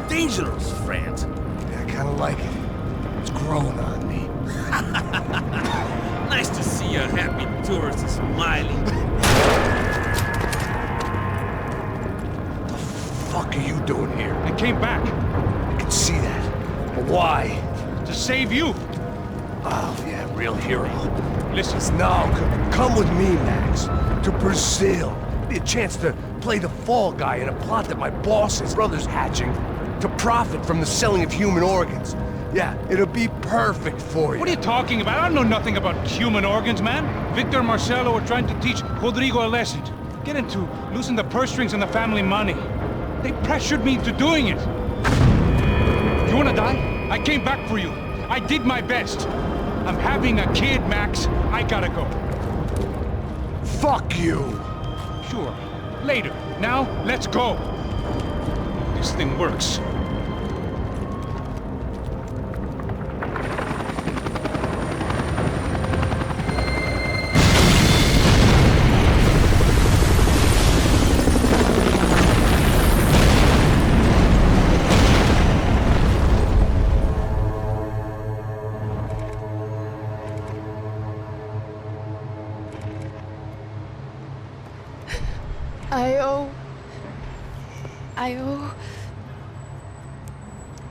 Dangerous, friend. Yeah, I kinda like it. It's growing on me. Nice to see a happy tourist smiling. The fuck are you doing here? I came back I can see that. But why? to save you. Oh, yeah, real hero. Listen, Now, come with me, Max. To Brazil. Be a chance to play the fall guy in a plot that my boss's brother's hatching to profit from the selling of human organs. Yeah, it'll be perfect for you. what are you talking about? I don't know nothing about human organs, man. Victor and Marcelo were trying to teach Rodrigo a lesson. Get him to loosen the purse strings on the family money. They pressured me into doing it. You wanna die? I came back for you. I did my best. I'm having a kid, Max. I gotta go. Fuck you! Sure. Later. Now, let's go. This thing works.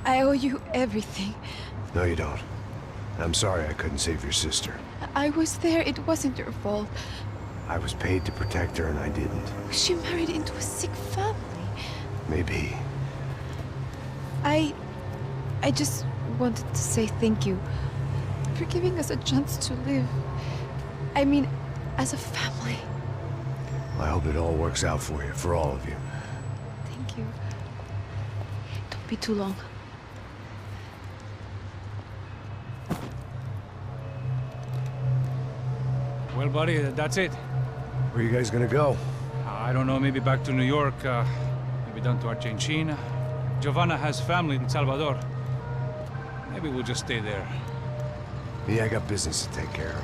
I owe you everything. No, you don't. I'm sorry I couldn't save your sister. I was there. It wasn't your fault. I was paid to protect her and I didn't. She married into a sick family. Maybe. I just wanted to say thank you for giving us a chance to live. I mean, as a family. I hope it all works out for you, for all of you. Thank you. Don't be too long. Well, buddy, that's it. Where are you guys gonna go? I don't know, maybe back to New York, maybe down to Argentina. Giovanna has family in Salvador. Maybe we'll just stay there. Me, I got business to take care of.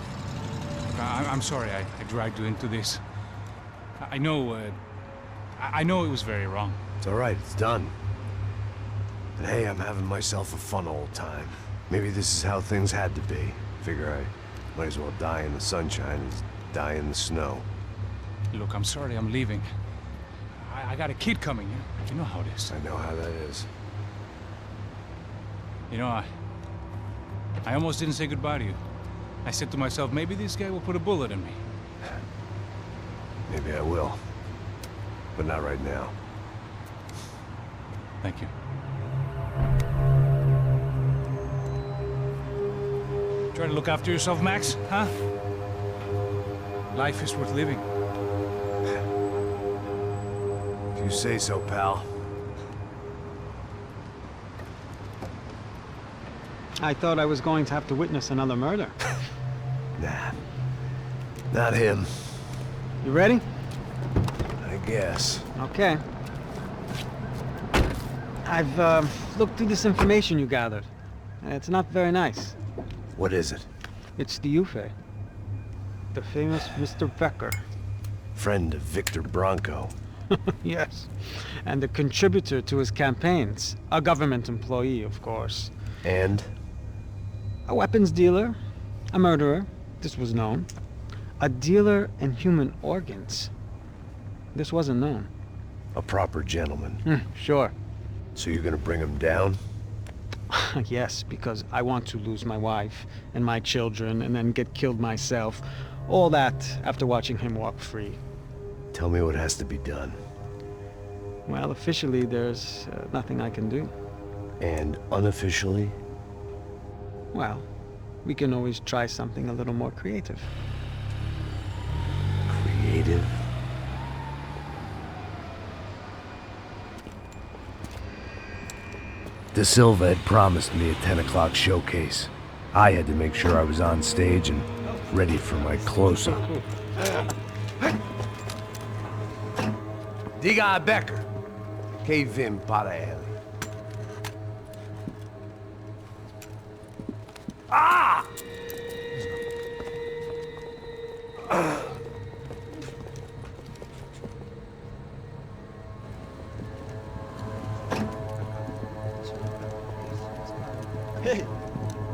I'm sorry I dragged you into this. I know it was very wrong. It's all right, it's done. But hey, I'm having myself a fun old time. Maybe this is how things had to be. Figure I might as well die in the sunshine as die in the snow. Look, I'm sorry I'm leaving. I got a kid coming. You know how it is. I know how that is. You know, I almost didn't say goodbye to you. I said to myself, maybe this guy will put a bullet in me. Maybe I will. But not right now. Thank you. Try to look after yourself, Max, huh? Life is worth living. If you say so, pal. I thought I was going to have to witness another murder. Nah. Not him. You ready? I guess. Okay. I've looked through this information you gathered. It's not very nice. What is it? It's the Ufe. The famous Mr. Becker. Friend of Victor Bronco. Yes. And a contributor to his campaigns. A government employee, of course. And? A weapons dealer. A murderer. This was known. A dealer in human organs. This wasn't known. A proper gentleman. Sure. So you're gonna bring him down? Yes, because I want to lose my wife and my children and then get killed myself. All that after watching him walk free. Tell me what has to be done. Well, officially, there's nothing I can do. And unofficially? Well, we can always try something a little more creative. Creative? De Silva had promised me a 10 o'clock showcase. I had to make sure I was on stage and ready for my close-up. Diga a Becker. Que vim para ele. Ah! Ei,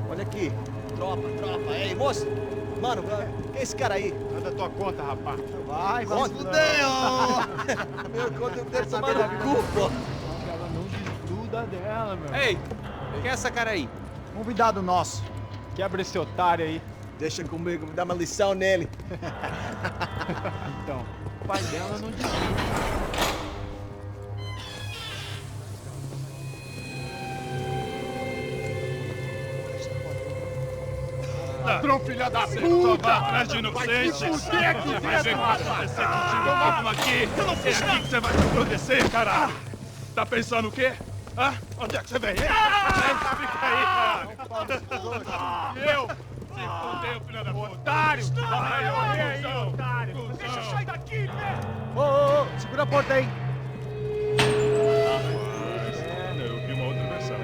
olha aqui. Tropa. Ei, moço. Mano, quem é esse cara aí? Manda tua conta, rapaz. Vai, fudeu! Meu conta deve tomar no cu, pô. Ela não desgruda dela, meu. Ei, quem é essa cara aí? Convidado nosso. Quebra esse otário aí. Deixa comigo, me dá uma lição nele. Então, o pai dela não desgruda. Ladrão, filha da puta! Vai atrás de inocente! Vai ver o que vai acontecer contigo! Vamos aqui! É aqui que você vai se proteger, caralho! Tá pensando o quê? Hã? Onde é que você vem? Fica aí, caralho! Eu? Se fudeu, filha da puta! Otário! Vai morrer aí, otário! Deixa eu sair daqui, né? Ô, segura a porta aí! Eu vi uma outra versão.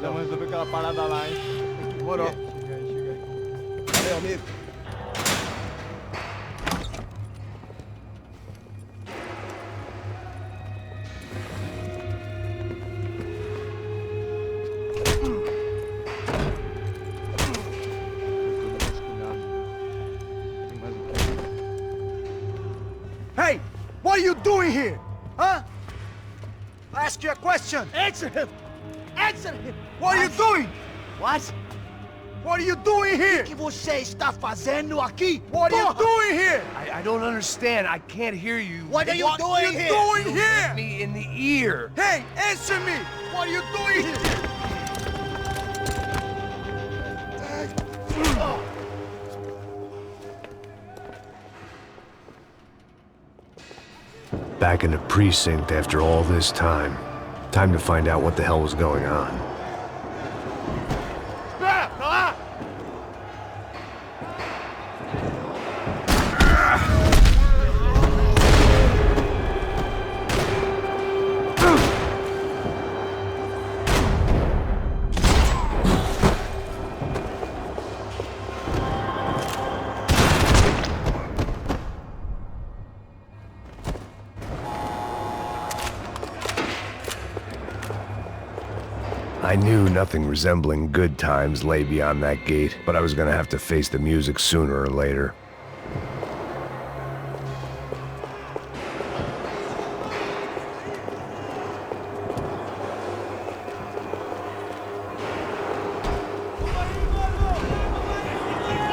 Vamos resolver aquela parada lá, hein? Demorou. Chega aí. Valeu, amigo. Hey! What are you doing here? Huh? I ask you a question. Answer him! Answer him! What are you doing? What? What are you doing here? O que você está fazendo aqui? What are you doing here? I don't understand. I can't hear you. What are you doing here? Doing here? Me in the ear. Hey, answer me! What are you doing here? Back in the precinct after all this time. Time to find out what the hell was going on. Espera, tá lá! I knew nothing resembling good times lay beyond that gate, but I was gonna have to face the music sooner or later.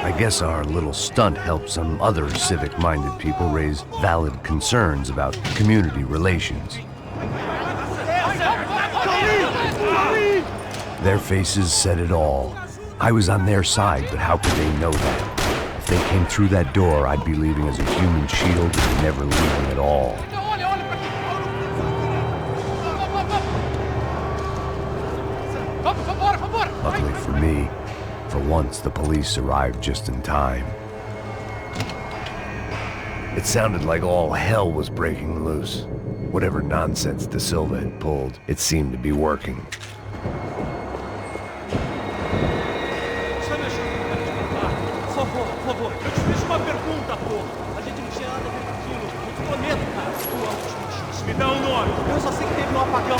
I guess our little stunt helped some other civic-minded people raise valid concerns about community relations. Their faces said it all. I was on their side, but how could they know that? If they came through that door, I'd be leaving as a human shield and never leaving at all. Luckily for me, for once the police arrived just in time. It sounded like all hell was breaking loose. Whatever nonsense De Silva had pulled, it seemed to be working. Por favor, eu te fiz uma pergunta, porra. A gente não tinha nada a ver com aquilo. Eu te prometo, cara. Tu é um último. Me dá um nome. Eu só sei que teve um apagão.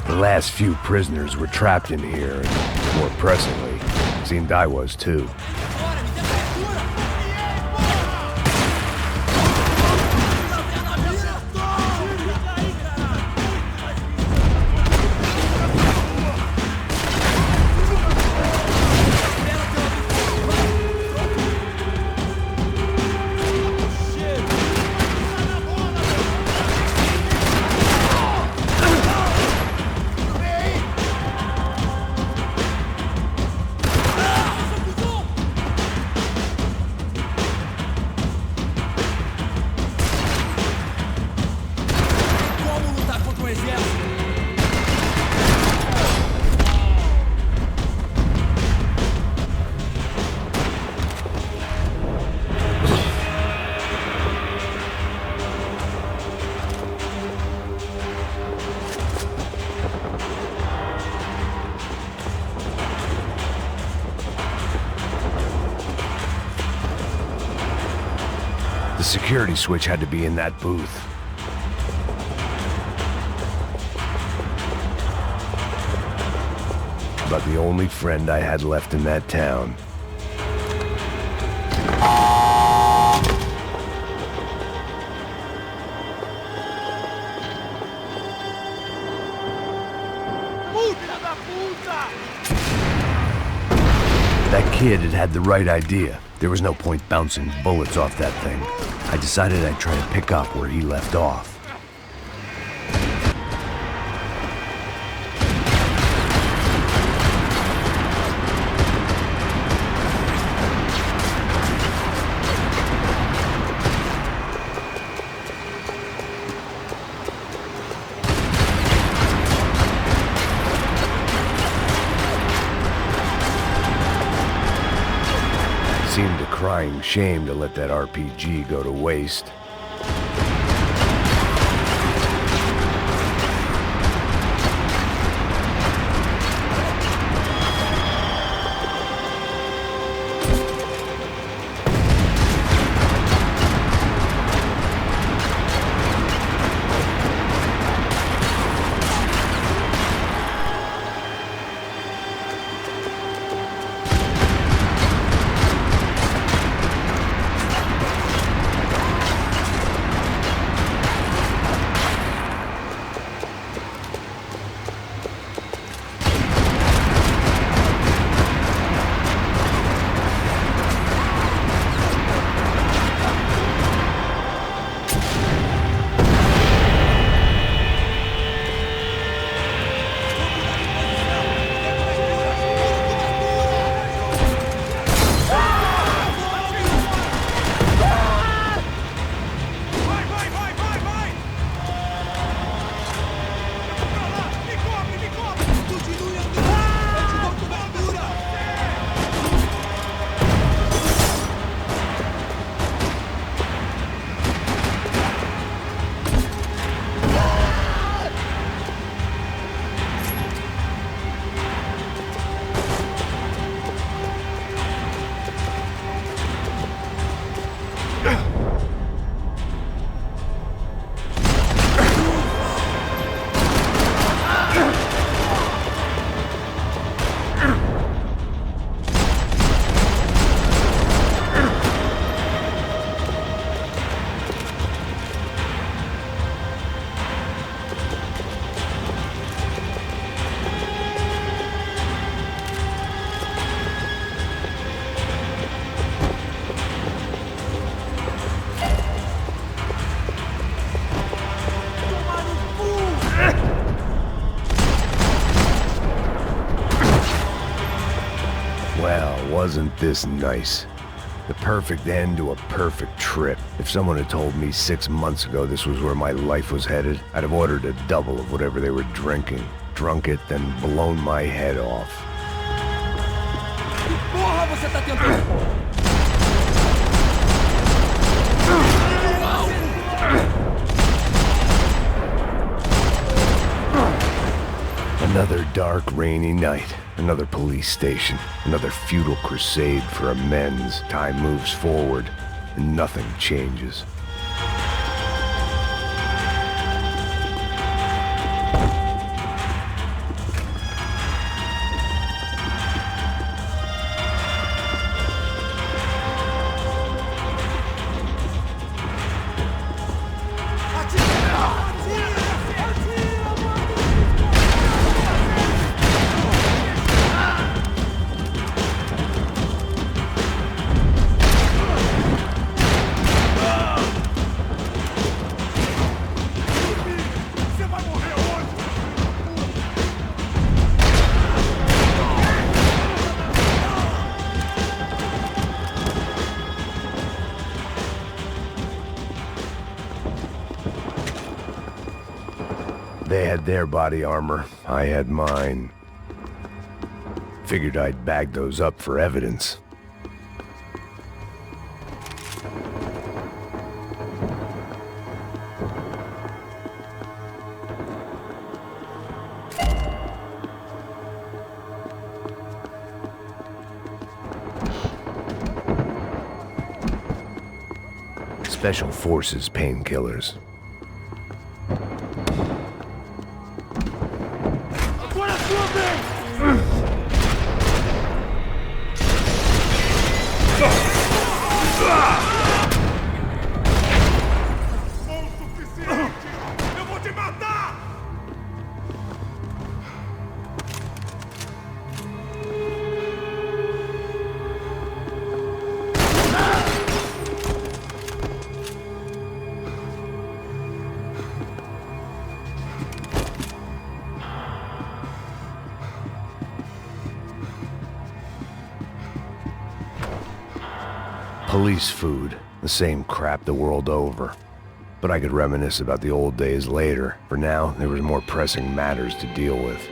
The last few prisoners were trapped in here, and more pressingly, it seemed I was too. The security switch had to be in that booth. about the only friend I had left in that town. That kid had the right idea. There was no point bouncing bullets off that thing. I decided I'd try to pick up where he left off. Seemed a crying shame to let that RPG go to waste. Well, wasn't this nice? The perfect end to a perfect trip. If someone had told me 6 months ago this was where my life was headed, I'd have ordered a double of whatever they were drinking, drunk it, then blown my head off. Porra, você tá tentando? Another dark, rainy night. Another police station. Another futile crusade for amends. Time moves forward, and nothing changes. They had their body armor, I had mine. Figured I'd bag those up for evidence. Special Forces painkillers. Police food, the same crap the world over. But I could reminisce about the old days later. For now, there was more pressing matters to deal with.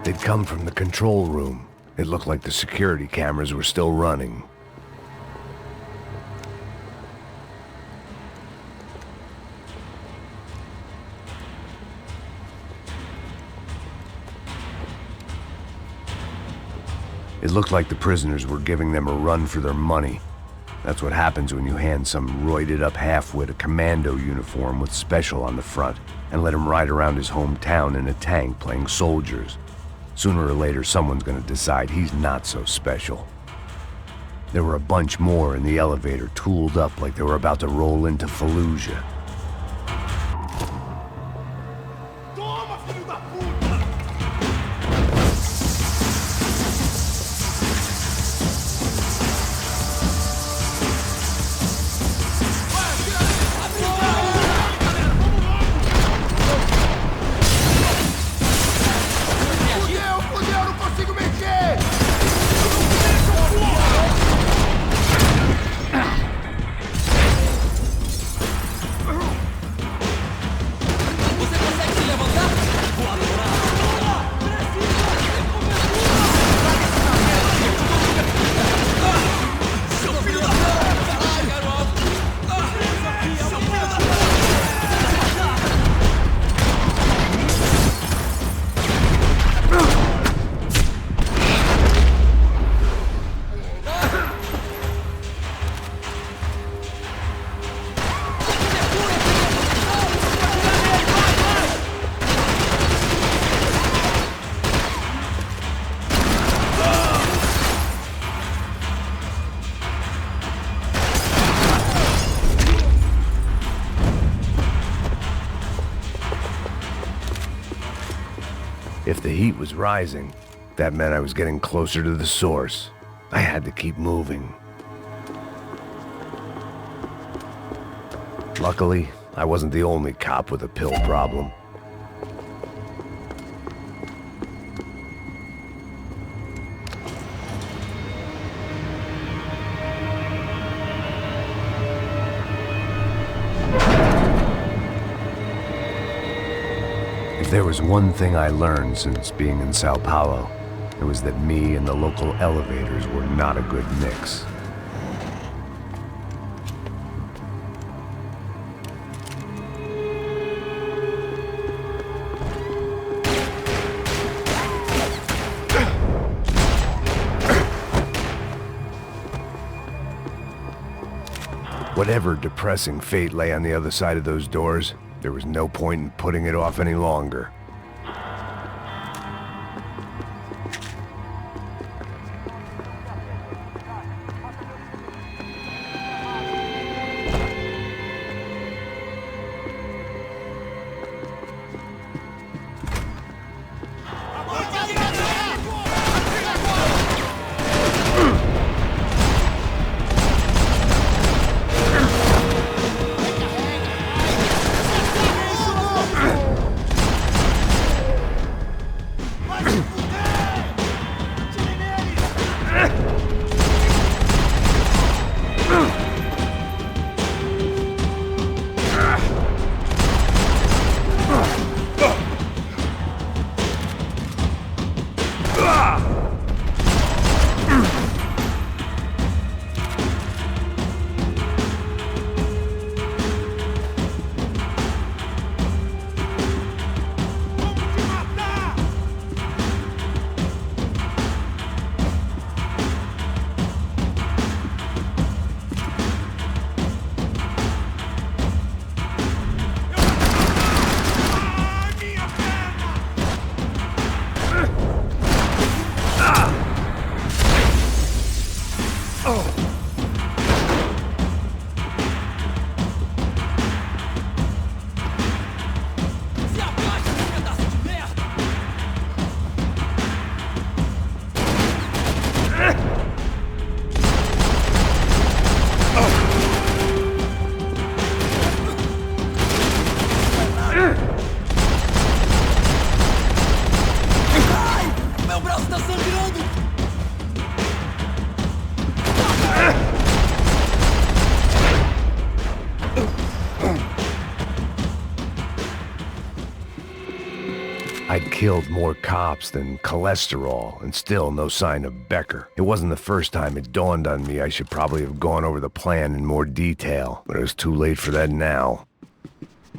They'd come from the control room. It looked like the security cameras were still running. It looked like the prisoners were giving them a run for their money. That's what happens when you hand some roided-up halfwit a commando uniform with special on the front and let him ride around his hometown in a tank playing soldiers. Sooner or later, someone's gonna decide he's not so special. There were a bunch more in the elevator, tooled up like they were about to roll into Fallujah. If the heat was rising, that meant I was getting closer to the source. I had to keep moving. Luckily, I wasn't the only cop with a pill problem. If there was one thing I learned since being in Sao Paulo, it was that me and the local elevators were not a good mix. Whatever depressing fate lay on the other side of those doors, there was no point in putting it off any longer. killed more cops than cholesterol, and still no sign of Becker. It wasn't the first time it dawned on me I should probably have gone over the plan in more detail, but it was too late for that now.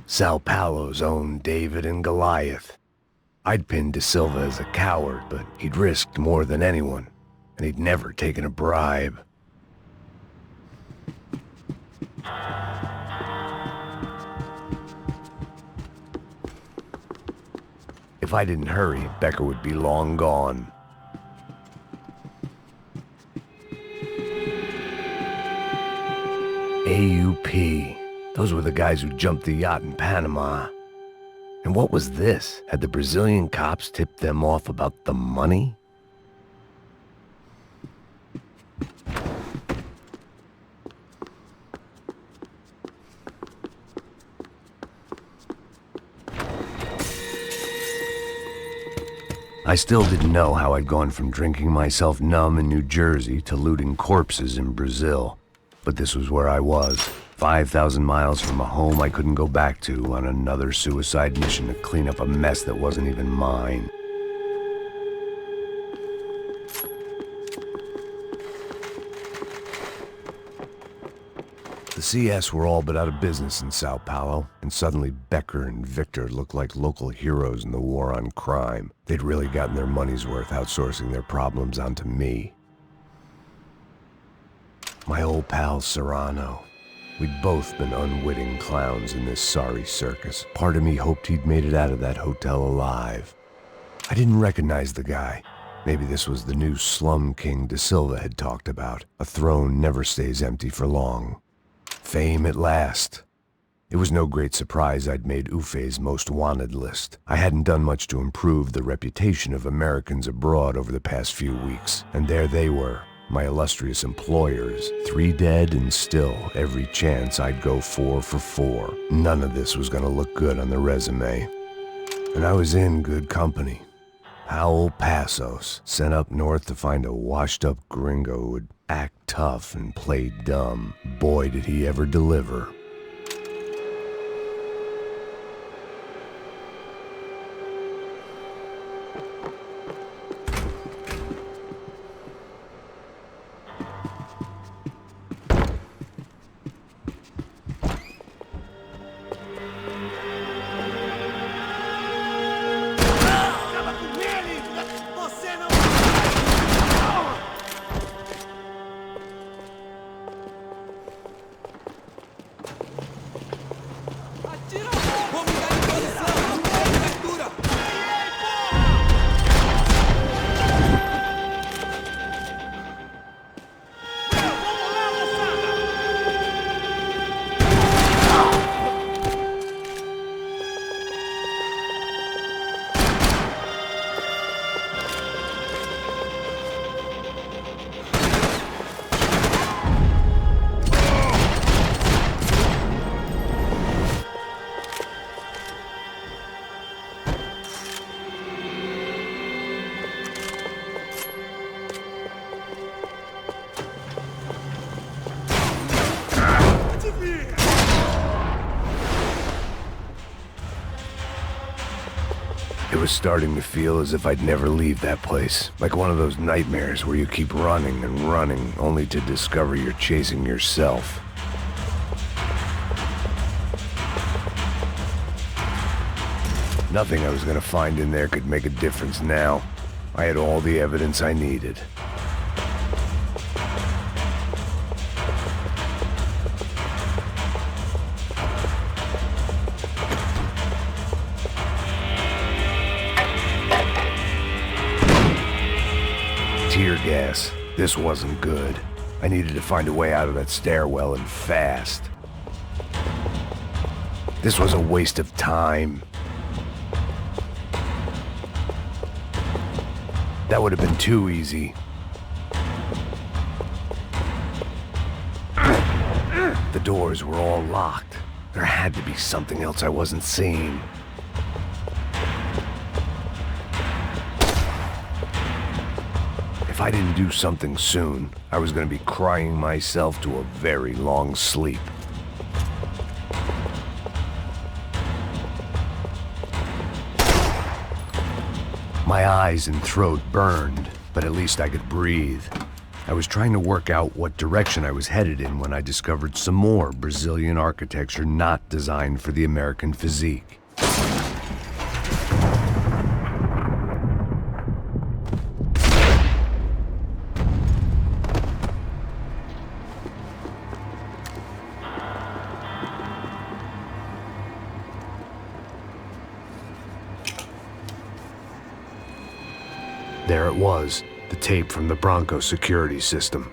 Sao Paulo's own David and Goliath. I'd pinned De Silva as a coward, but he'd risked more than anyone, and he'd never taken a bribe. If I didn't hurry, Becker would be long gone. AUP. Those were the guys who jumped the yacht in Panama. And what was this? Had the Brazilian cops tipped them off about the money? I still didn't know how I'd gone from drinking myself numb in New Jersey to looting corpses in Brazil. But this was where I was, 5,000 miles from a home I couldn't go back to, on another suicide mission to clean up a mess that wasn't even mine. The CS were all but out of business in Sao Paulo, and suddenly Becker and Victor looked like local heroes in the war on crime. They'd really gotten their money's worth outsourcing their problems onto me. My old pal Serrano. We'd both been unwitting clowns in this sorry circus. Part of me hoped he'd made it out of that hotel alive. I didn't recognize the guy. Maybe this was the new slum king De Silva had talked about. A throne never stays empty for long. Fame at last. It was no great surprise I'd made Ufe's most wanted list. I hadn't done much to improve the reputation of Americans abroad over the past few weeks, and there they were, my illustrious employers, 3 dead and still every chance I'd go 4 for 4. None of this was gonna look good on the resume. And I was in good company. Howell Passos, sent up north to find a washed-up gringo who would act tough and play dumb. Boy, did he ever deliver. It was starting to feel as if I'd never leave that place. Like one of those nightmares where you keep running and running, only to discover you're chasing yourself. Nothing I was gonna find in there could make a difference now. I had all the evidence I needed. Tear gas. This wasn't good. I needed to find a way out of that stairwell and fast. This was a waste of time. That would have been too easy. The doors were all locked. There had to be something else I wasn't seeing. If I didn't do something soon, I was going to be crying myself to a very long sleep. My eyes and throat burned, but at least I could breathe. I was trying to work out what direction I was headed in when I discovered some more Brazilian architecture not designed for the American physique. There it was, the tape from the Bronco security system.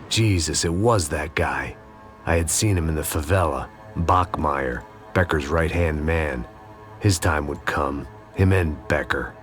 Jesus, it was that guy. I had seen him in the favela, Bachmeyer, Becker's right-hand man. His time would come, him and Becker.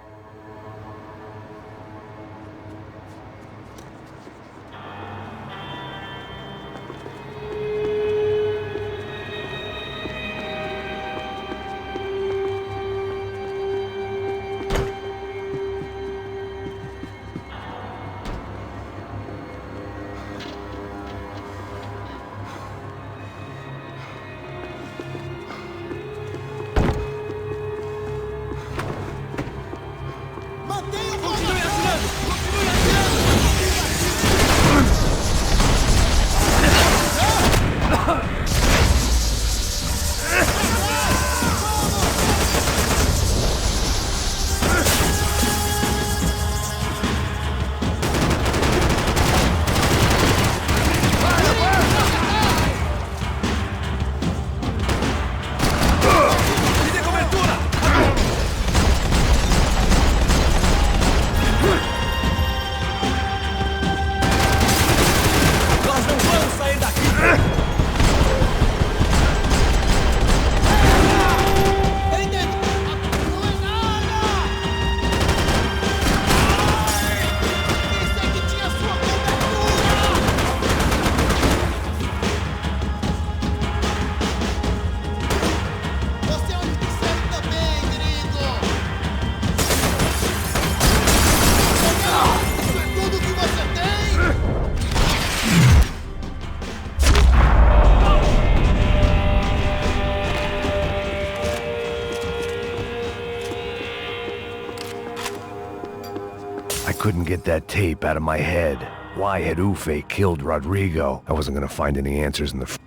Couldn't get that tape out of my head. Why had Ufe killed Rodrigo? I wasn't gonna find any answers in the...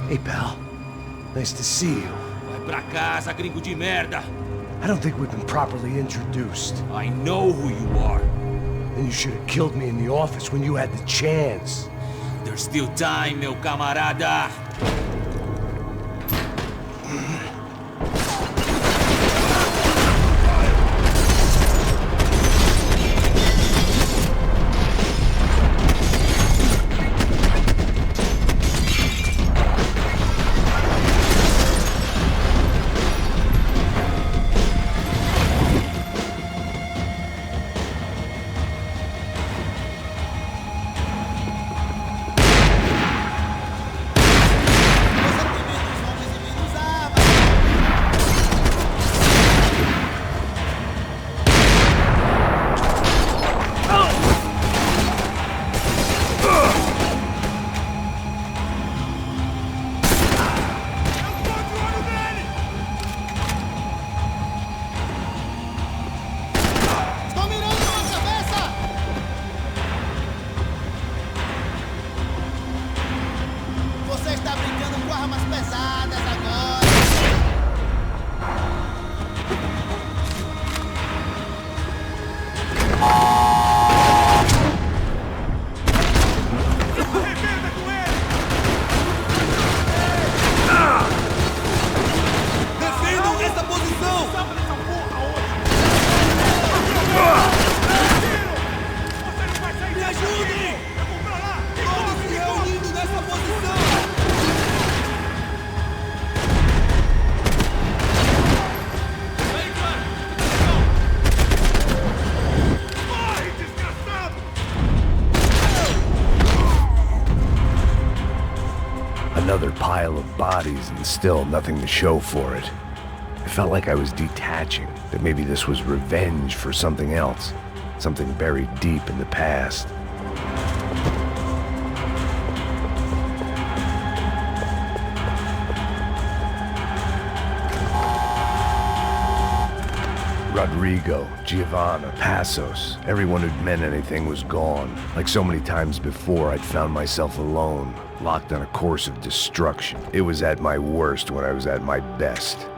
Hey, pal. Nice to see you. Vai pra casa, gringo de merda. I don't think we've been properly introduced. I know who you are. Then you should have killed me in the office when you had the chance. There's still time, meu camarada. Another pile of bodies and still nothing to show for it. I felt like I was detaching, that maybe this was revenge for something else, something buried deep in the past. Rodrigo, Giovanna, Passos, everyone who'd meant anything was gone. Like so many times before, I'd found myself alone, locked on a course of destruction. It was at my worst when I was at my best.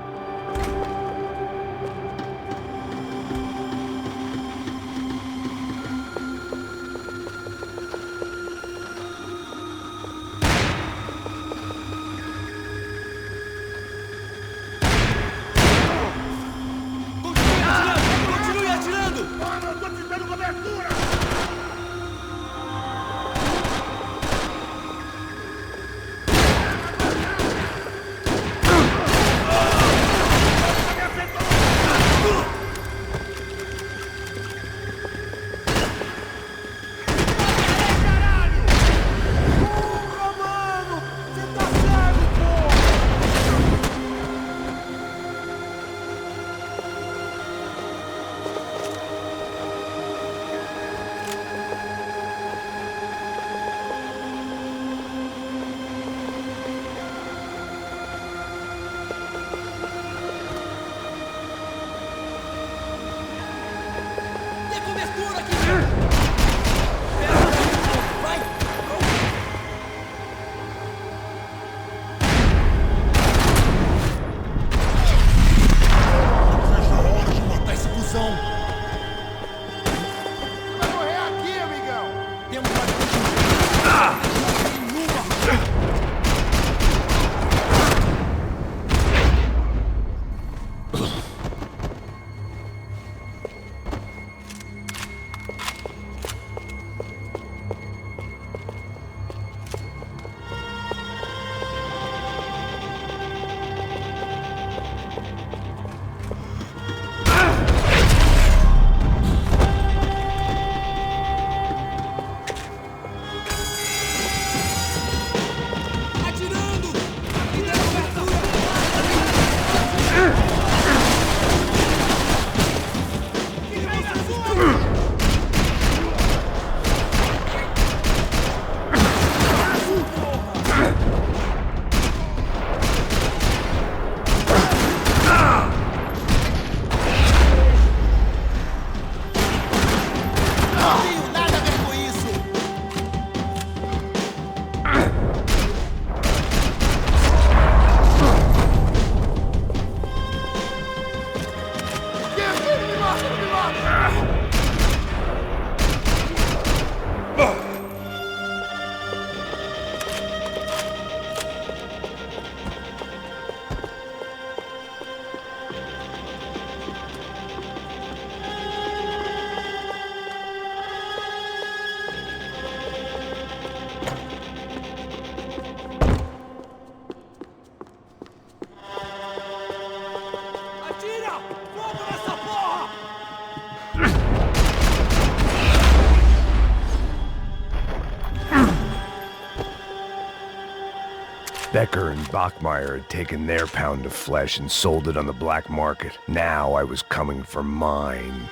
Becker and Bachmeyer had taken their pound of flesh and sold it on the black market. Now I was coming for mine.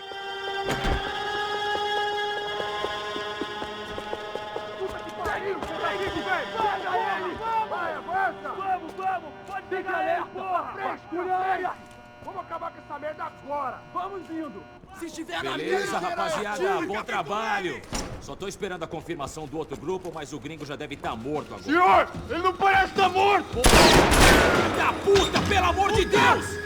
Vamos acabar com essa merda agora! Vamos indo! Se estiver na beleza, rapaziada, bom trabalho! Só tô esperando a confirmação do outro grupo, mas o gringo já deve estar morto agora. Senhor, ele não parece estar morto! Filho da puta, pelo amor de Deus!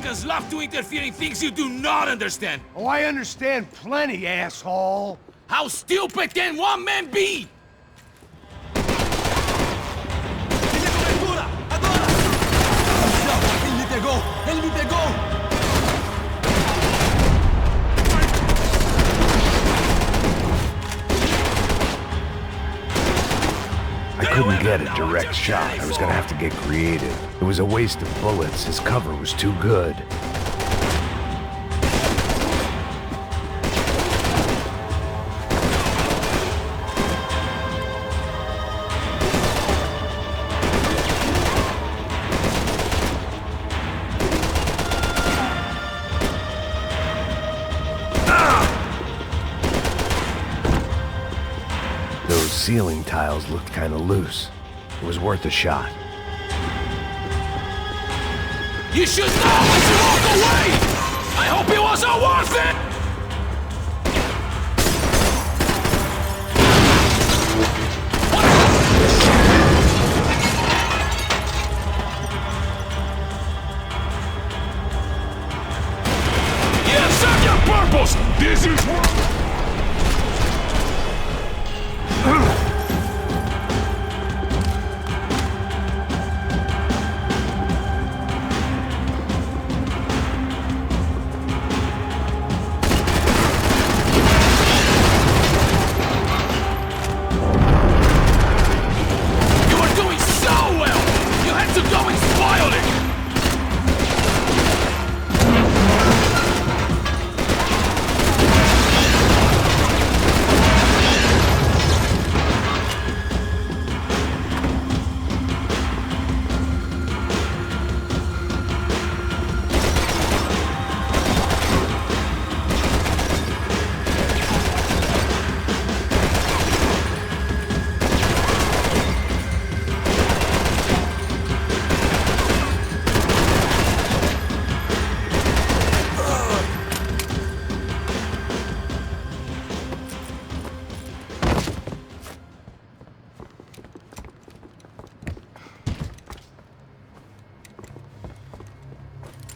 Americans love to interfere in things you do not understand. Oh, I understand plenty, asshole. How stupid can one man be? Ele me pegou! I couldn't get a direct shot. I was gonna have to get creative. It was a waste of bullets. His cover was too good. Those ceiling tiles looked kind of loose. It was worth a shot. You should know when to walk away! I hope it wasn't worth it! You serve your purpose! This is what...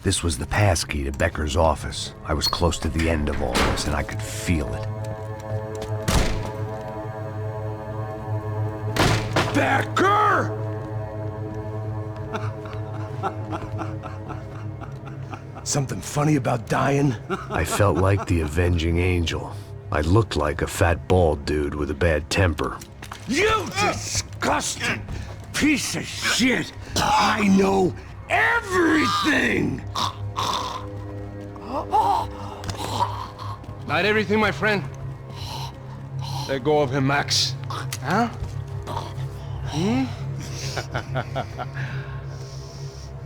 This was the passkey to Becker's office. I was close to the end of all this, and I could feel it. Becker! Something funny about dying? I felt like the avenging angel. I looked like a fat bald dude with a bad temper. You disgusting piece of shit! I know everything! Not everything, my friend. Let go of him, Max. Huh?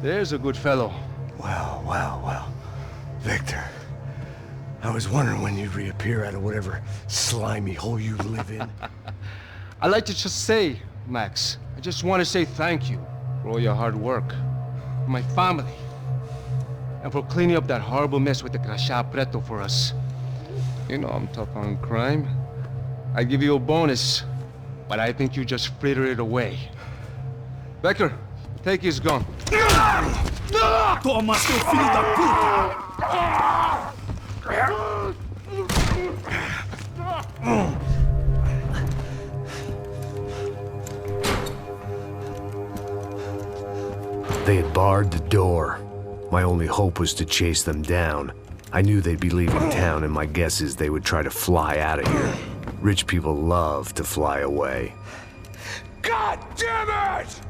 There's a good fellow. Well. Victor, I was wondering when you'd reappear out of whatever slimy hole you live in. I'd like to just say, Max, I just want to say thank you for all your hard work, for my family, and for cleaning up that horrible mess with the Crachá Preto for us. You know I'm tough on crime. I give you a bonus, but I think you just frittered it away. Becker, take his gun. Toma, seu filho da puta! They had barred the door. My only hope was to chase them down. I knew they'd be leaving town, and my guess is they would try to fly out of here. Rich people love to fly away. God damn it!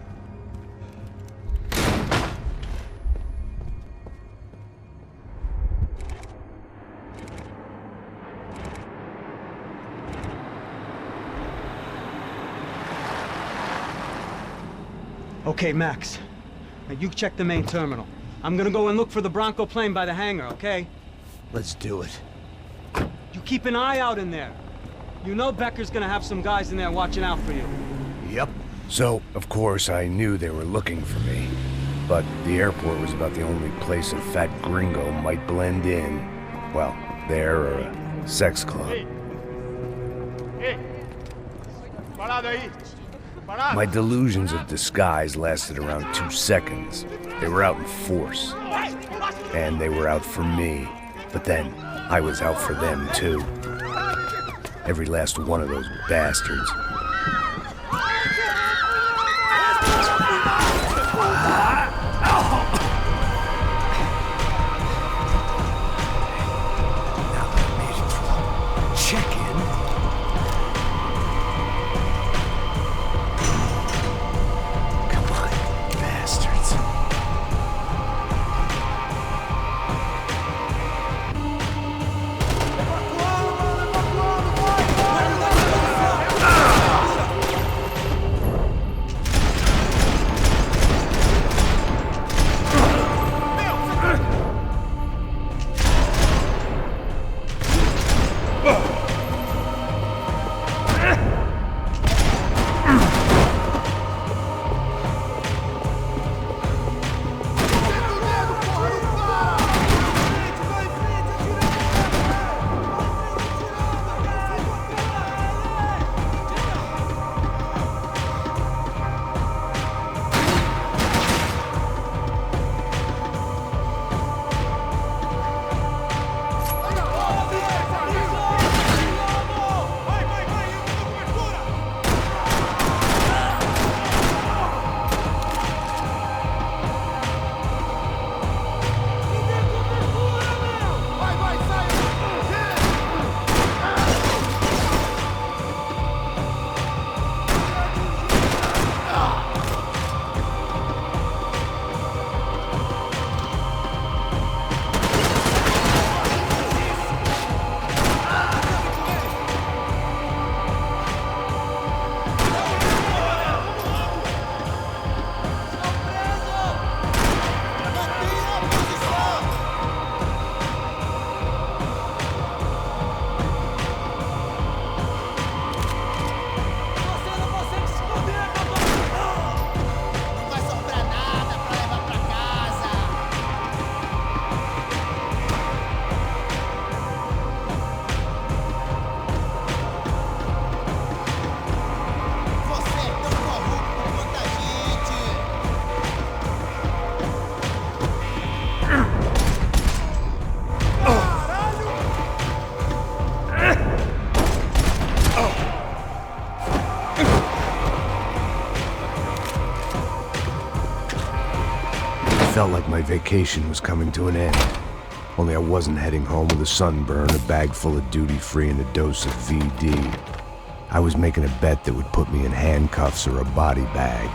Okay, Max. Now you check the main terminal. I'm gonna go and look for the Bronco plane by the hangar, okay? Let's do it. You keep an eye out in there. You know Becker's gonna have some guys in there watching out for you. Yep. So, of course, I knew they were looking for me. But the airport was about the only place a fat gringo might blend in. Well, there or a sex club. Ei! Parado aí! My delusions of disguise lasted around 2 seconds. They were out in force. And they were out for me. But then, I was out for them too. Every last one of those bastards. Felt like my vacation was coming to an end. Only I wasn't heading home with a sunburn, a bag full of duty-free, and a dose of VD. I was making a bet that would put me in handcuffs or a body bag.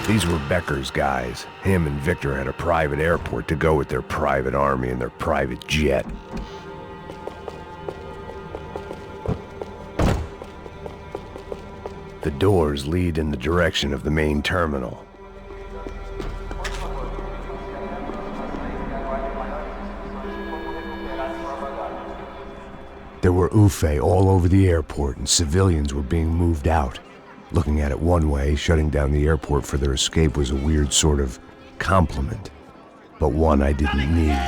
These were Becker's guys. Him and Victor had a private airport to go with their private army and their private jet. The doors lead in the direction of the main terminal. There were UFE all over the airport, and civilians were being moved out. Looking at it one way, shutting down the airport for their escape was a weird sort of compliment, but one I didn't need.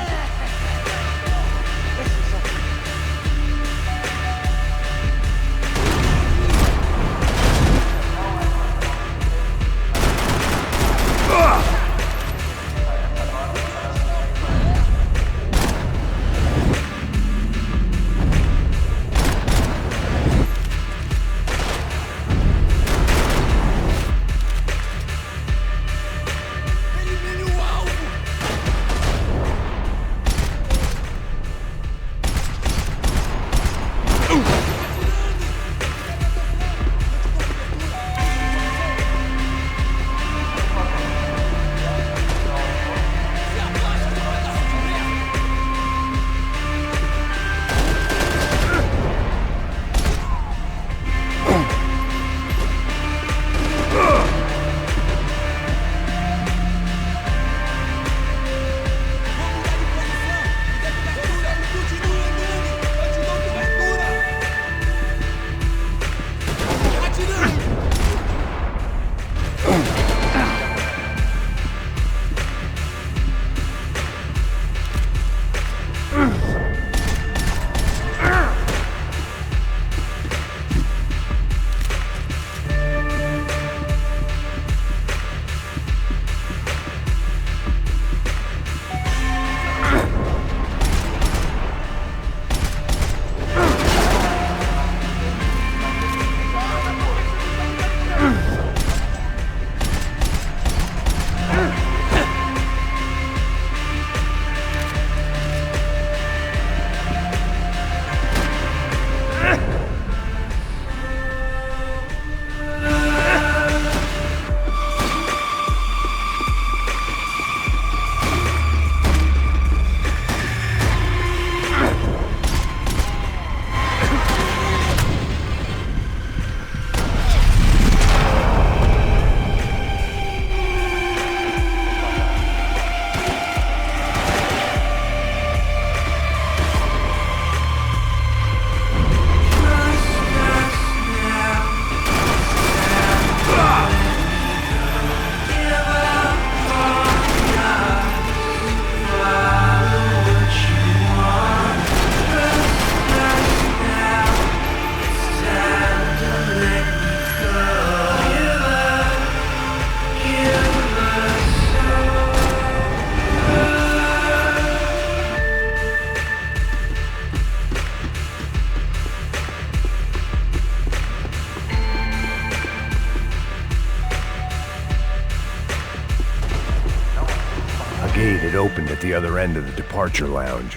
gate had opened at the other end of the departure lounge.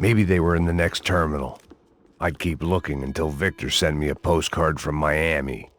Maybe they were in the next terminal. I'd keep looking until Victor sent me a postcard from Miami.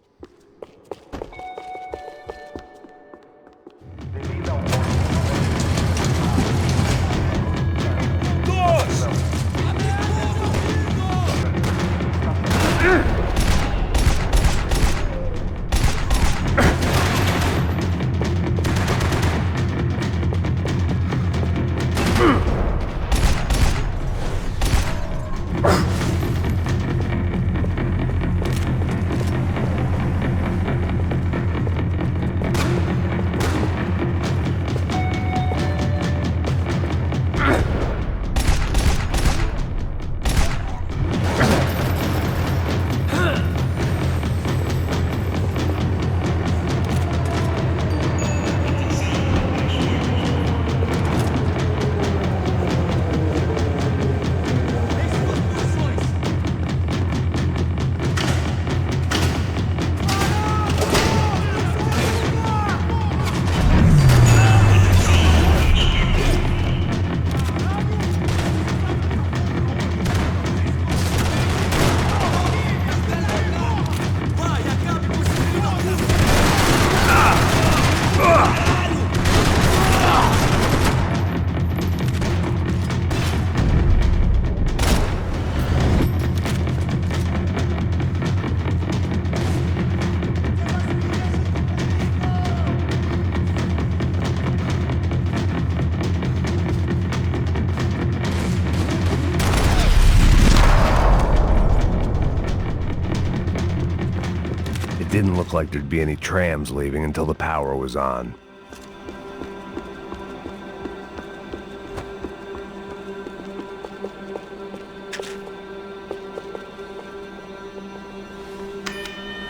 Didn't look like there'd be any trams leaving until the power was on.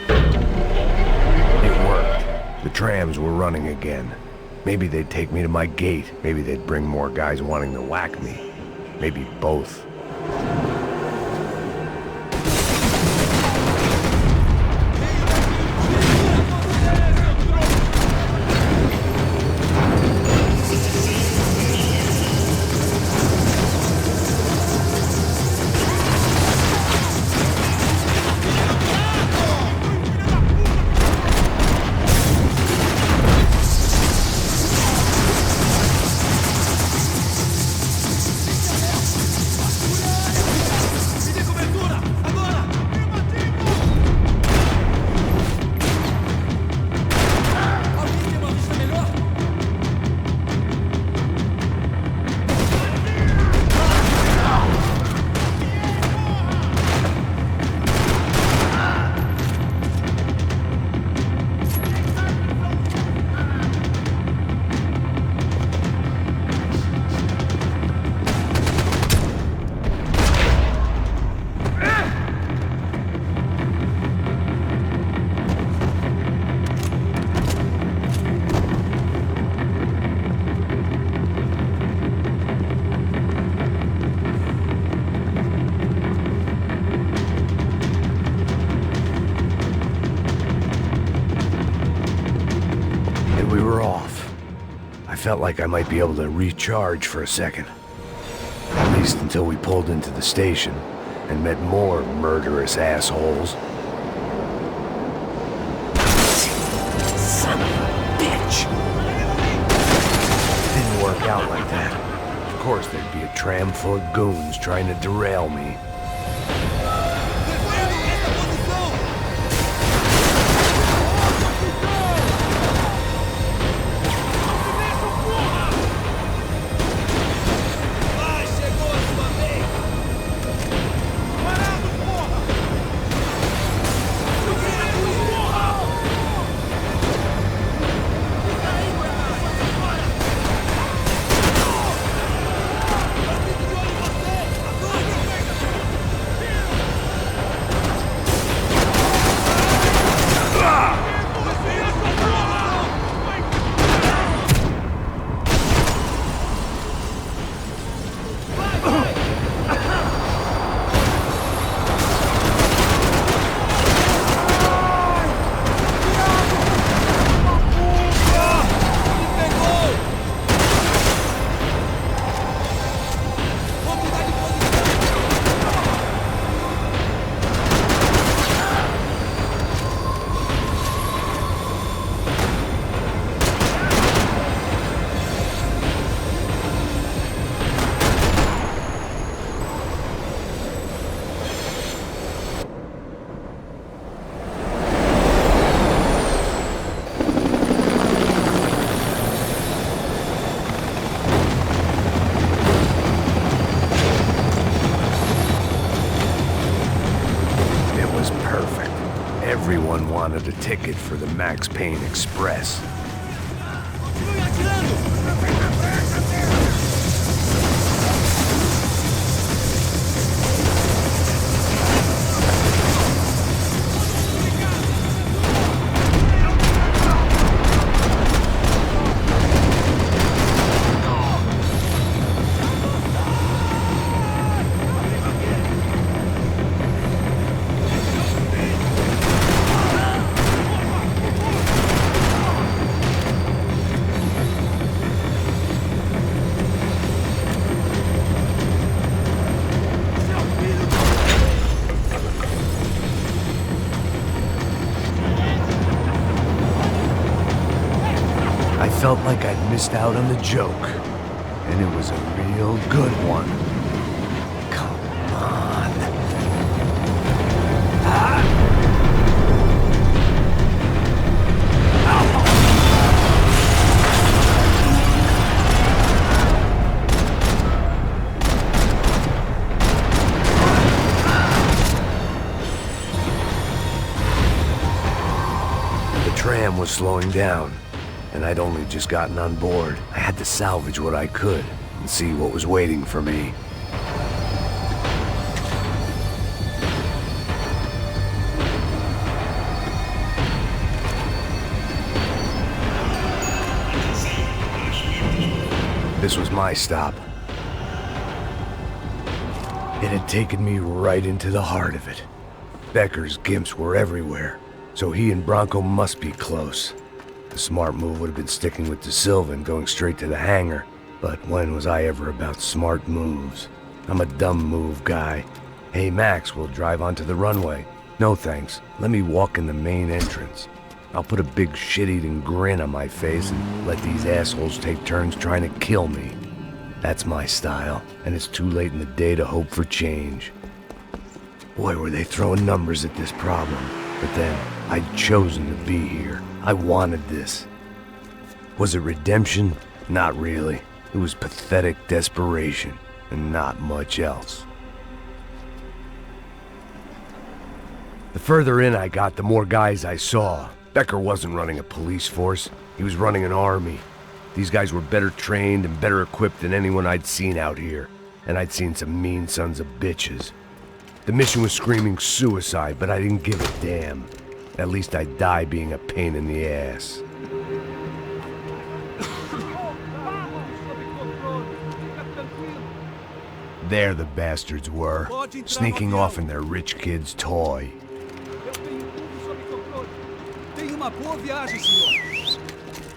It worked. The trams were running again. Maybe they'd take me to my gate. Maybe they'd bring more guys wanting to whack me. Maybe both. Felt like I might be able to recharge for a second. At least until we pulled into the station and met more murderous assholes. Son of a bitch! Didn't work out like that. Of course there'd be a tram full of goons trying to derail me. Everyone wanted a ticket for the Max Payne Express. I felt like I'd missed out on the joke, and it was a real good one. Come on. The tram was slowing down, and I'd only just gotten on board. I had to salvage what I could and see what was waiting for me. This was my stop. It had taken me right into the heart of it. Becker's gimps were everywhere, so he and Bronco must be close. The smart move would have been sticking with De Silva and going straight to the hangar. But when was I ever about smart moves? I'm a dumb move guy. Hey Max, we'll drive onto the runway. No thanks, let me walk in the main entrance. I'll put a big shit-eating grin on my face and let these assholes take turns trying to kill me. That's my style, and it's too late in the day to hope for change. Boy, were they throwing numbers at this problem. But then, I'd chosen to be here. I wanted this. Was it redemption? Not really. It was pathetic desperation, and not much else. The further in I got, the more guys I saw. Becker wasn't running a police force. He was running an army. These guys were better trained and better equipped than anyone I'd seen out here. And I'd seen some mean sons of bitches. The mission was screaming suicide, but I didn't give a damn. At least I'd die being a pain in the ass. There the bastards were, sneaking off in their rich kid's toy.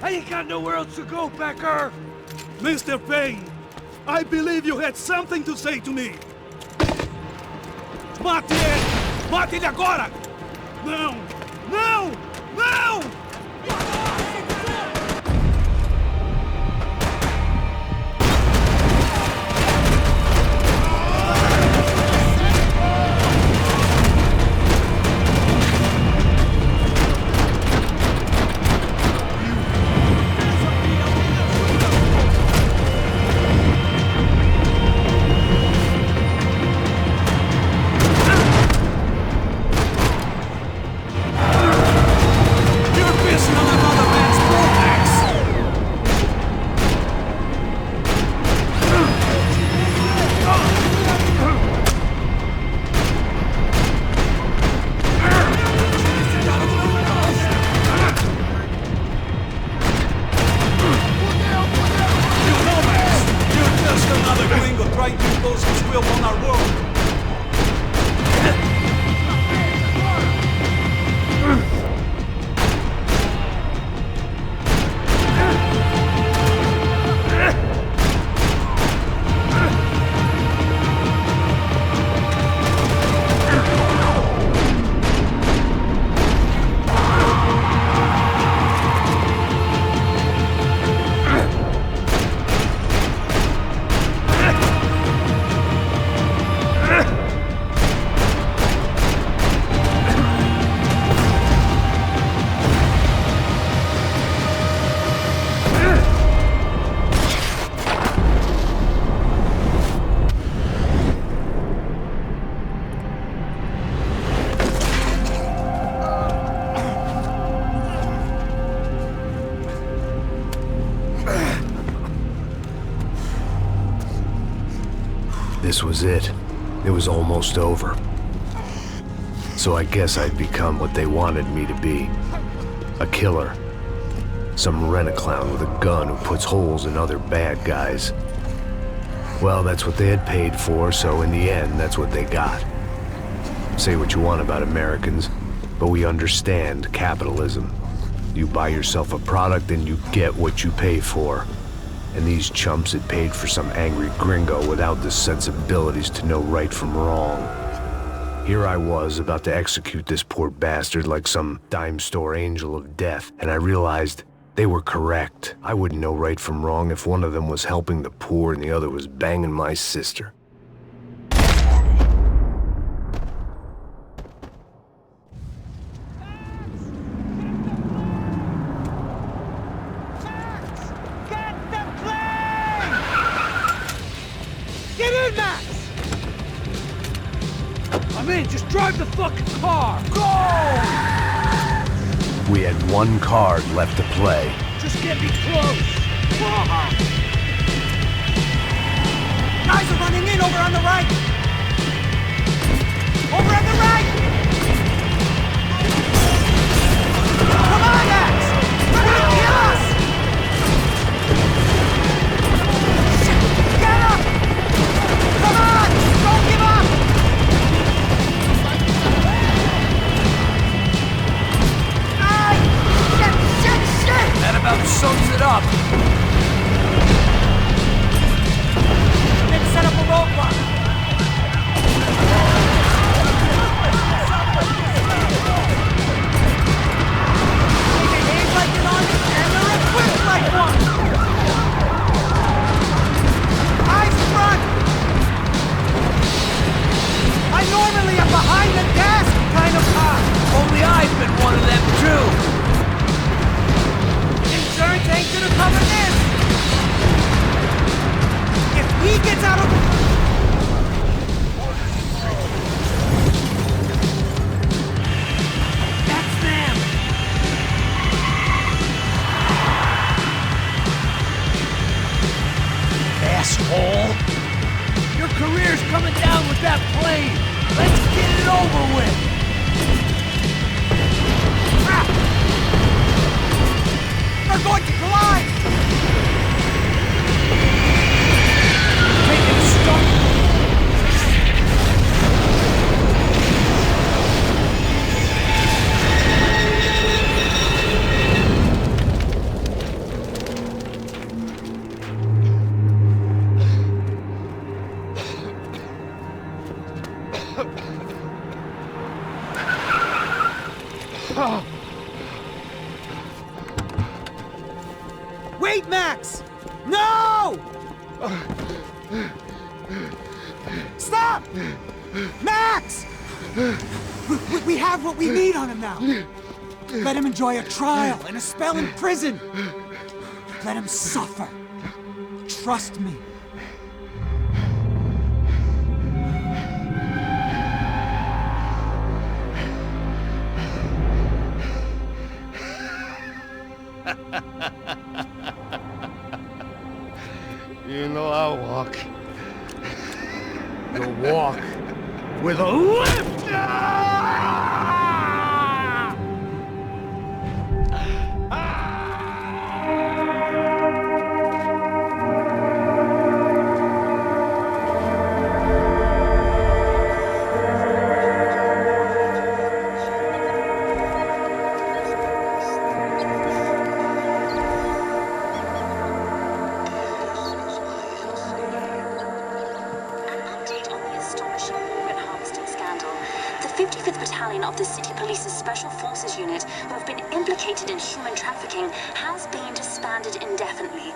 I ain't got nowhere else to go, Becker! Mr. Payne, I believe you had something to say to me. Mate ele! Mate ele agora! Não! Não! Não! This was it. It was almost over. So I guess I'd become what they wanted me to be. A killer. Some rent-a-clown with a gun who puts holes in other bad guys. Well, that's what they had paid for, so in the end, that's what they got. Say what you want about Americans, but we understand capitalism. You buy yourself a product and you get what you pay for. And these chumps had paid for some angry gringo without the sensibilities to know right from wrong. Here I was, about to execute this poor bastard like some dime store angel of death, and I realized they were correct. I wouldn't know right from wrong if one of them was helping the poor and the other was banging my sister. I'm in, just drive the fucking car! Go! We had one card left to play. Just get me close! Guys are running in over on the right! Over on the right! Come on, Axe! They're gonna kill us! Shit! Get up! Come on! Don't give up! That about sums it up. Let's set up a roadblock. They behave like an army and they're equipped like one. Eyes front. I normally am behind the desk kind of cop. Only I've been one of them too. Insurance ain't gonna cover this! If he gets out of... That's them! Asshole! Your career's coming down with that plane! Let's get it over with! They're going to collide! Taking a stop! Wait, Max! No! Stop! Max! We have what we need on him now. Let him enjoy a trial and a spell in prison. Let him suffer. Trust me. You know I'll walk. You'll walk with a lift! Of the City Police's Special Forces unit who have been implicated in human trafficking has been disbanded indefinitely.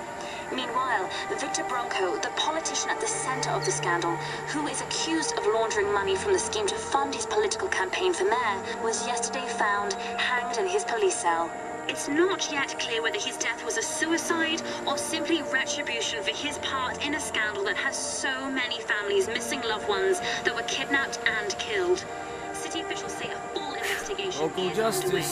Meanwhile, Victor Bronco, the politician at the center of the scandal, who is accused of laundering money from the scheme to fund his political campaign for mayor, was yesterday found hanged in his police cell. It's not yet clear whether his death was a suicide or simply retribution for his part in a scandal that has so many families missing loved ones that were kidnapped and killed. City officials say a full investigation is underway.